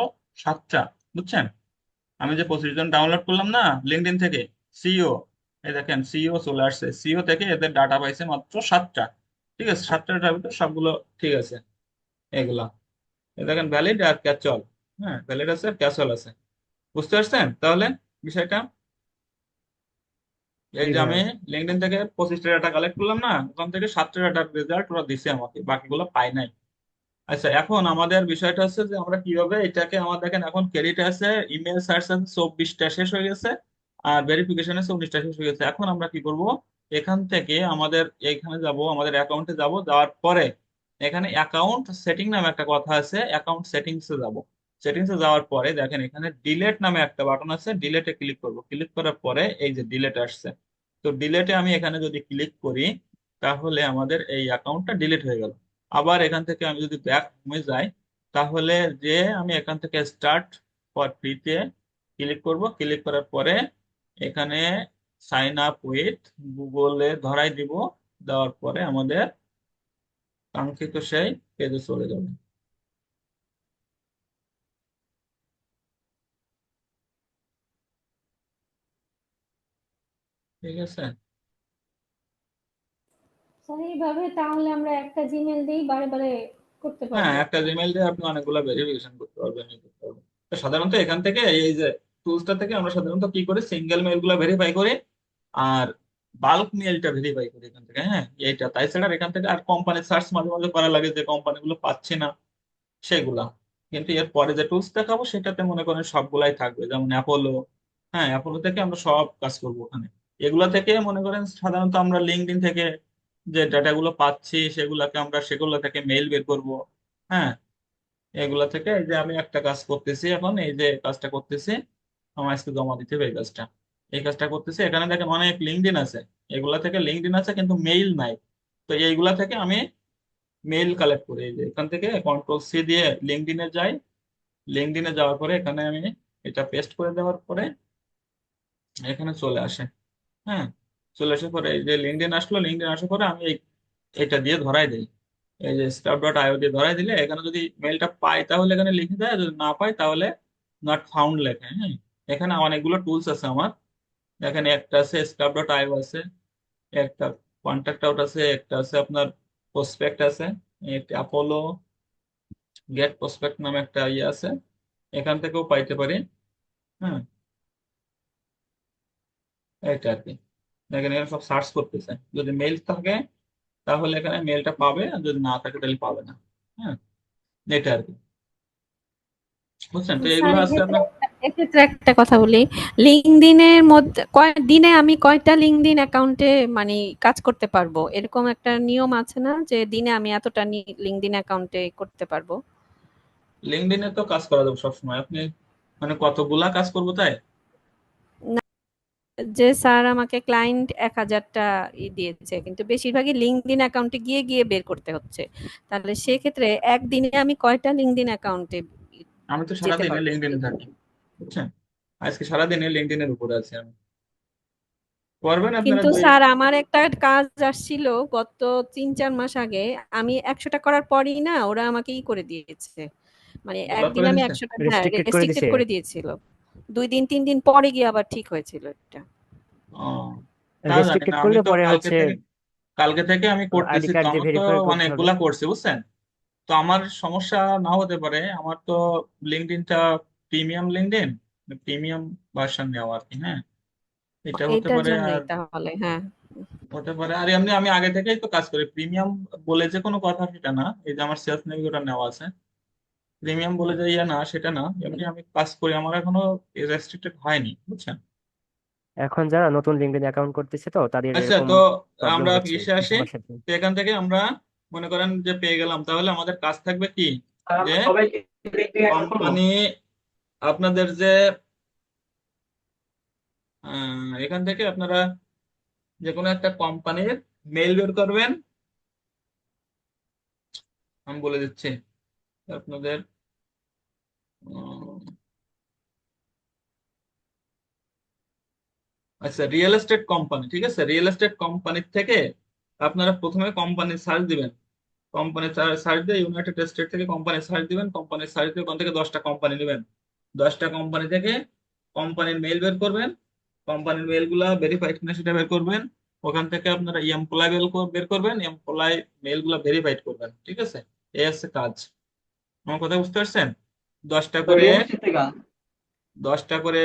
7টা। বুঝছেন? আমি যে 25 জন ডাউনলোড করলাম না লিঙ্কডইন থেকে, সিও, এই দেখেন সিও চলে আসছে, সিও থেকে এদের ডাটা পাইছে মাত্র 7টা। ঠিক আছে, 7টার ভিতরে সবগুলো ঠিক আছে এগুলা। এই দেখেন ভ্যালিড আর ক্যাচল। হ্যাঁ, ভ্যালিড আছে আর ক্যাচল আছে। বুঝতে পারছেন তাহলে বিষয়টা? এই জি যে ভাইয়া। আমি লিঙ্কডইন থেকে 25টা ডাটা কালেক্ট করলাম না, ওখান থেকে 7টা ডাটার রেজাল্ট ওরা দিছে আমাকে, বাকিগুলো পাই নাই। আচ্ছা, এখন আমাদের বিষয়টা হচ্ছে যে আমরা কিভাবে এটাকে, আমার দেখেন এখন ক্রেডিট আছে, ইমেল সার্চ আছে 24টা শেষ হয়ে গেছে, আর ভেরিফিকেশন আছে 19টা শেষ হয়ে গেছে। এখন আমরা কি করব, এখান থেকে আমাদের এইখানে যাব, আমাদের অ্যাকাউন্টে যাব, যাওয়ার পরে এখানে অ্যাকাউন্ট সেটিং নামে একটা কথা আছে, অ্যাকাউন্ট সেটিংসে যাব। সেটিংসে যাওয়ার পরে দেখেন এখানে ডিলেট নামে একটা বাটন আছে, ডিলেটে ক্লিক করব। ক্লিক করার পরে এই যে ডিলেট আসছে, তো ডিলেটে আমি এখানে যদি ক্লিক করি তাহলে আমাদের এই অ্যাকাউন্টটা ডিলিট হয়ে গেল। আবার এখান থেকে আমি যদি ব্যাক হোমে যাই, তাহলে যে আমি এখান থেকে স্টার্ট ফর ফ্রিতে ক্লিক করব। ক্লিক করার পরে এখানে সাইন আপ উইথ গুগলে ধরাই দিব, দেওয়ার পরে আমাদের কাঙ্ক্ষিত সেই পেজে চলে যাবে। ঠিক আছে। স্যার এইভাবে তাহলে আমরা একটা জিমেল দিয়েই বারে বারে করতে হ্যাঁ, পারবো? একটা জিমেইল দিয়ে আপনি অনেকগুলো ভেরিফিকেশন করতে পারবেন, ই করতে পারবেন। তো সাধারণত এখান থেকে এই যে টুলসটা থেকে আমরা সাধারণত কি করি, সিঙ্গেল মেইল গুলো ভেরিফাই করি, আর বাল্ক মেইলটা ভেরিফাই করি এখান থেকে। হ্যাঁ, এইটা তাই ছাড়া এখান থেকে আর কোম্পানি সার্চ মাঝে মাঝে করা লাগে, যে কোম্পানিগুলো পাচ্ছি না সেগুলা। কিন্তু এর পরে যে টুলস দেখাবো সেটাতে মনে করেন সবগুলাই থাকবে, যেমন অ্যাপোলো, হ্যাঁ, অ্যাপোলো থেকে আমরা সব কাজ করবো ওখানে। এগুলা থেকে মনে করেন সাধারণত আমরা লিঙ্কডইন থেকে যে ডাটাগুলো পাচ্ছি সেগুলো থেকে মেইল বের করব। হ্যাঁ, এগুলা থেকে এই যে আমি একটা কাজ করতেছি, এখন এই যে কাজটা করতেছি, আমার আজকে জমা দিতে হবে এই কাজটা করতেছি। এখানে দেখেন অনেক লিঙ্কডইন আছে, এগুলা থেকে লিঙ্কডইন আছে কিন্তু মেইল নাই। তো এইগুলা থেকে আমি মেইল কালেক্ট করি। এই যে এখান থেকে কন্ট্রোল C দিয়ে লিঙ্কডইনে যাই। লিঙ্কডইনে যাওয়ার পরে এখানে আমি এটা পেস্ট করে দেওয়ার পরে এখানে চলে আসে। হ্যাঁ, চলে আসার পরে এই যে লিঙ্কডইন আসলো, লিঙ্কডইন আসার পরে আমি এটা দিয়ে ধরাই দিই। এই যে স্টাফ.io দিয়ে ধরাই দিলে এখানে যদি মেলটা পাই তাহলে এখানে লিখে দেয়, আর যদি না পাই তাহলে নট ফাউন্ড লেখে। হ্যাঁ, এখানে অনেকগুলো টুলস আছে আমার। এখানে একটা আছে স্টাফ.io আছে, একটা কন্ট্যাক্ট আউট আছে, একটা আছে আপনার প্রসপেক্ট আছে, একটা অ্যাপোলো গেট প্রসপেক্ট নামে একটা ইয়ে আছে, এখান থেকেও পাইতে পারি। হ্যাঁ, এইটা আর কি। এখানে সব সার্চ করতেছে, যদি মেল থাকে তাহলে এখানে মেলটা পাবে, আর যদি না থাকে তাহলে পাবে না। হ্যাঁ, এটা আর কি, বুঝছেন? তো স্যার এগুলো আছে আপনার। এক্ষেত্রে একটা কথা বলি, লিঙ্কডইনের মধ্যে দিনে আমি কয়টা লিঙ্কডইন অ্যাকাউন্টে মানে কাজ করতে পারবো, এরকম একটা নিয়ম আছে না যে দিনে আমি এতটা লিঙ্কডইন অ্যাকাউন্টে করতে পারবো? লিঙ্কডইনে তো কাজ করা যাবে সবসময়, আপনি মানে কতগুলা কাজ করবো তাই? না, যে স্যার আমাকে ক্লায়েন্ট 1000টা দিয়েছে কিন্তু বেশিরভাগই লিঙ্কডইন অ্যাকাউন্টে গিয়ে গিয়ে বের করতে হচ্ছে, তাহলে সেক্ষেত্রে একদিনে আমি কয়টা লিঙ্কডইন অ্যাকাউন্টে আমি তো যেতে সারাদিনে পারবো? লিঙ্কডইনে থাকি, বুঝছেন? আজকে সারাদিনে লিঙ্কডইনের উপরে আছি আমি। করবেন আপনারা কিন্তু যে স্যার আমার একটা কাজ আসছিল গত 3-4 মাস আগে, আমি 100টা করার পরই না ওরা আমাকে করে দিয়েছে, মানে ব্লক একদিন করে আমি দিচ্ছে। 100টা, হ্যাঁ, রেস্ট্রিক্টেড করে রেস্ট্রিক্টেড দিছে। করে দিয়েছিল। 2 দিন 3 দিন পরে গিয়ে আবার ঠিক হয়েছিল এটা। ও, তা জানি রেস্ট্রিক্টেড না, আমি করলে তো পরে কালকে হচ্ছে থেকে আমি আইডি করতেছি, তো কার্ড দিয়ে আমার তো ভেরিফাই করতে হবে। অনেকগুলা করছি, বুঝছেন? তো আমার সমস্যা না হতে পারে, আমার তো লিঙ্কডইনটা প্রিমিয়াম লিঙ্কডইন, প্রিমিয়াম ভার্সন নেওয়া আর কি। হ্যাঁ, এটা হতে এইটার পারে। জন্যই আর তাহলে, হ্যাঁ। এমনি আমি আগে থেকেই তো কাজ করি প্রিমিয়াম বলে যে কোনো কথা সেটা না। এই যে আমার সেলস নেভিগেটর নেওয়া আছে, প্রিমিয়াম বলে যে ইয়ে না সেটা না, এমনি আমি কাজ করি, আমার এখনো রেস্ট্রিক্টেড হয়নি, বুঝছেন? এখন যারা নতুন লিঙ্কডইন অ্যাকাউন্ট করতেছে তো তাদের আচ্ছা, এরকম তো প্রবলেম আমরা হচ্ছে ইসে আসি। সমস্যা হচ্ছে। তো এখান থেকে আমরা মনে করেন যে পেয়ে গেলাম, তাহলে আমাদের কাজ থাকবে কি, আর যে আমরা সবাই লিঙ্কডইন অ্যাকাউন্ট খুলবো। কোম্পানি আপনাদের যে এখান থেকে আপনারা যে কোনো একটা কোম্পানির মেইল বের করবেন। আমি বলে দিচ্ছি আপনাদের। উম, আচ্ছা, রিয়েল এস্টেট কোম্পানি, ঠিক আছে, রিয়েল এস্টেট কোম্পানির থেকে আপনারা প্রথমে কোম্পানি সার্চ দিবেন। কোম্পানি সার্চ দিয়ে ইউনাইটেড স্টেট থেকে কোম্পানি সার্চ দিবেন। কোম্পানি সার্চ দিয়ে ওখান থেকে 10টা কোম্পানি নেবেন। 10টা কোম্পানি থেকে কোম্পানির মেইল বের করবেন। কোম্পানির মেইল গুলা ভেরিফাইড কিনা সেটা বের করবেন। ওখান থেকে আপনারা এমপ্লয় বের করবেন, এমপ্লয় মেইল গুলা ভেরিফাইড করবেন। ঠিক আছে, এই হচ্ছে কাজ। আমার কথা বুঝতে পারছেন? 10টা তো করে রিয়েল এস্টেট থেকে 10টা করে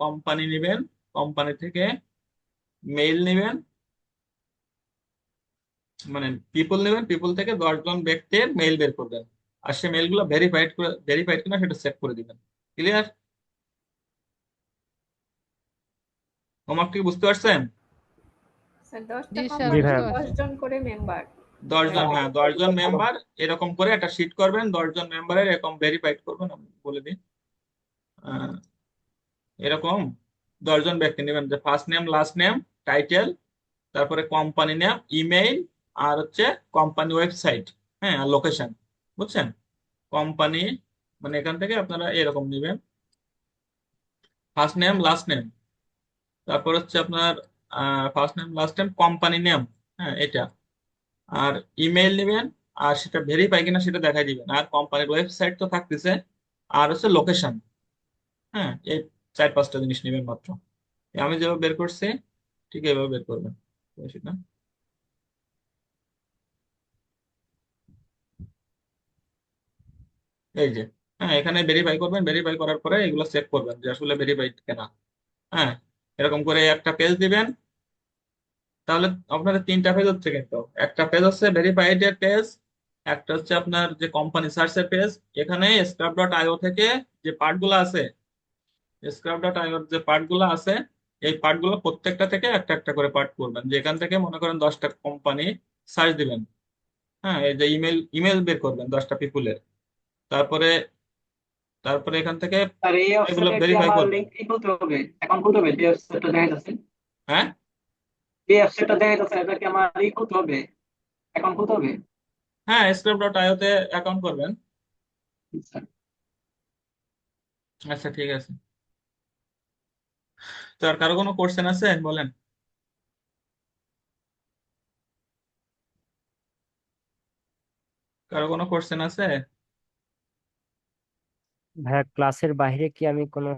কোম্পানি নেবেন, কোম্পানি থেকে মেইল নেবেন, মানে পিপল নেবেন, পিপল থেকে 10জন ব্যক্তির মেইল বের করবেন। আর সে মেইলগুলো ভেরিফাইড কিনা সেটা চেক করে দিবেন। ক্লিয়ার? হোমওয়ার্ক কি বুঝতে পারছেন? স্যার 10টা জি স্যার, জি কোম্পানি ভাইয়া। বুঝতে পারছি। 10 জন করে মেম্বার। 10জন, হ্যাঁ 10জন মেম্বার, এরকম করে একটা শিট করবেন। 10জন মেম্বারের এরকম ভেরিফাইড করবেন, আমি বলে দিই। আহ, এরকম 10জন ব্যক্তি নেবেন, যে first name, last name, title, তারপরে কোম্পানি নেম, ইমেইল, আর হচ্ছে কোম্পানি ওয়েবসাইট, হ্যাঁ, আর লোকেশন, বুঝছেন? কোম্পানি মানে এখান থেকে আপনারা এরকম নেবেন, ফার্স্ট নেম, লাস্ট নেম, তারপর হচ্ছে আপনার first name, last name, company name, হ্যাঁ এটা, আর ইমেইল নেবেন, আর সেটা ভেরিফাই কিনা সেটা দেখাই দিবেন, আর কোম্পানির ওয়েবসাইট তো থাকতেছে, আর হচ্ছে লোকেশন। হ্যাঁ, এই 4-5টা জিনিস নেবেন মাত্র। আমি যেভাবে বের করছি ঠিক এইভাবে বের করবেন, বেশি না। এই যে, হ্যাঁ, এখানে ভেরিফাই করবেন, ভেরিফাই করার পরে এগুলো চেক করবেন যে আসলে ভেরিফাইড কিনা। হ্যাঁ, এরকম করে একটা পেজ দিবেন। তাহলে আপনাদের 3টা পেজ হচ্ছে, কিন্তু একটা পেজ হচ্ছে ভেরিফাইড এর পেজ, একটা হচ্ছে আপনার যে কোম্পানি সার্চের পেজ। এখানে স্টাফ.io থেকে যে পার্ট গুলো আছে স্ক্রাব ডট আইওর যে পার্টগুলো আছে, এই পার্টগুলো প্রত্যেকটা থেকে একটা একটা করে পার্ট করবেন। যেখান থেকে মনে করেন 10টা কোম্পানি সার্চ দিবেন, হ্যাঁ, এই যে ইমেল ইমেল বের করবেন 10টা পিপুলের, তারপরে তারপরে এখান থেকে আর এই এগুলো ওয়েবসাইটে কি ভেরিফাই আমার করবেন। লিংক কি খুলতে হবে, অ্যাকাউন্ট খুলতে হবে? যে ওয়েবসাইটটা দেখা যাচ্ছে, হ্যাঁ, যে ওয়েবসাইটটা দেখা যাচ্ছে, এটা কি আমার খুলতে হবে, অ্যাকাউন্ট খুলতে হবে? হ্যাঁ, স্ক্রাব ডট আইওতে অ্যাকাউন্ট করবেন। আচ্ছা। আচ্ছা, ঠিক আছে। তো আর কারো কোনো কোশ্চেন আছে বলেন? কারো কোনো কোশ্চেন আছে? ভাইয়া ক্লাসের বাইরে কি আমি কোনো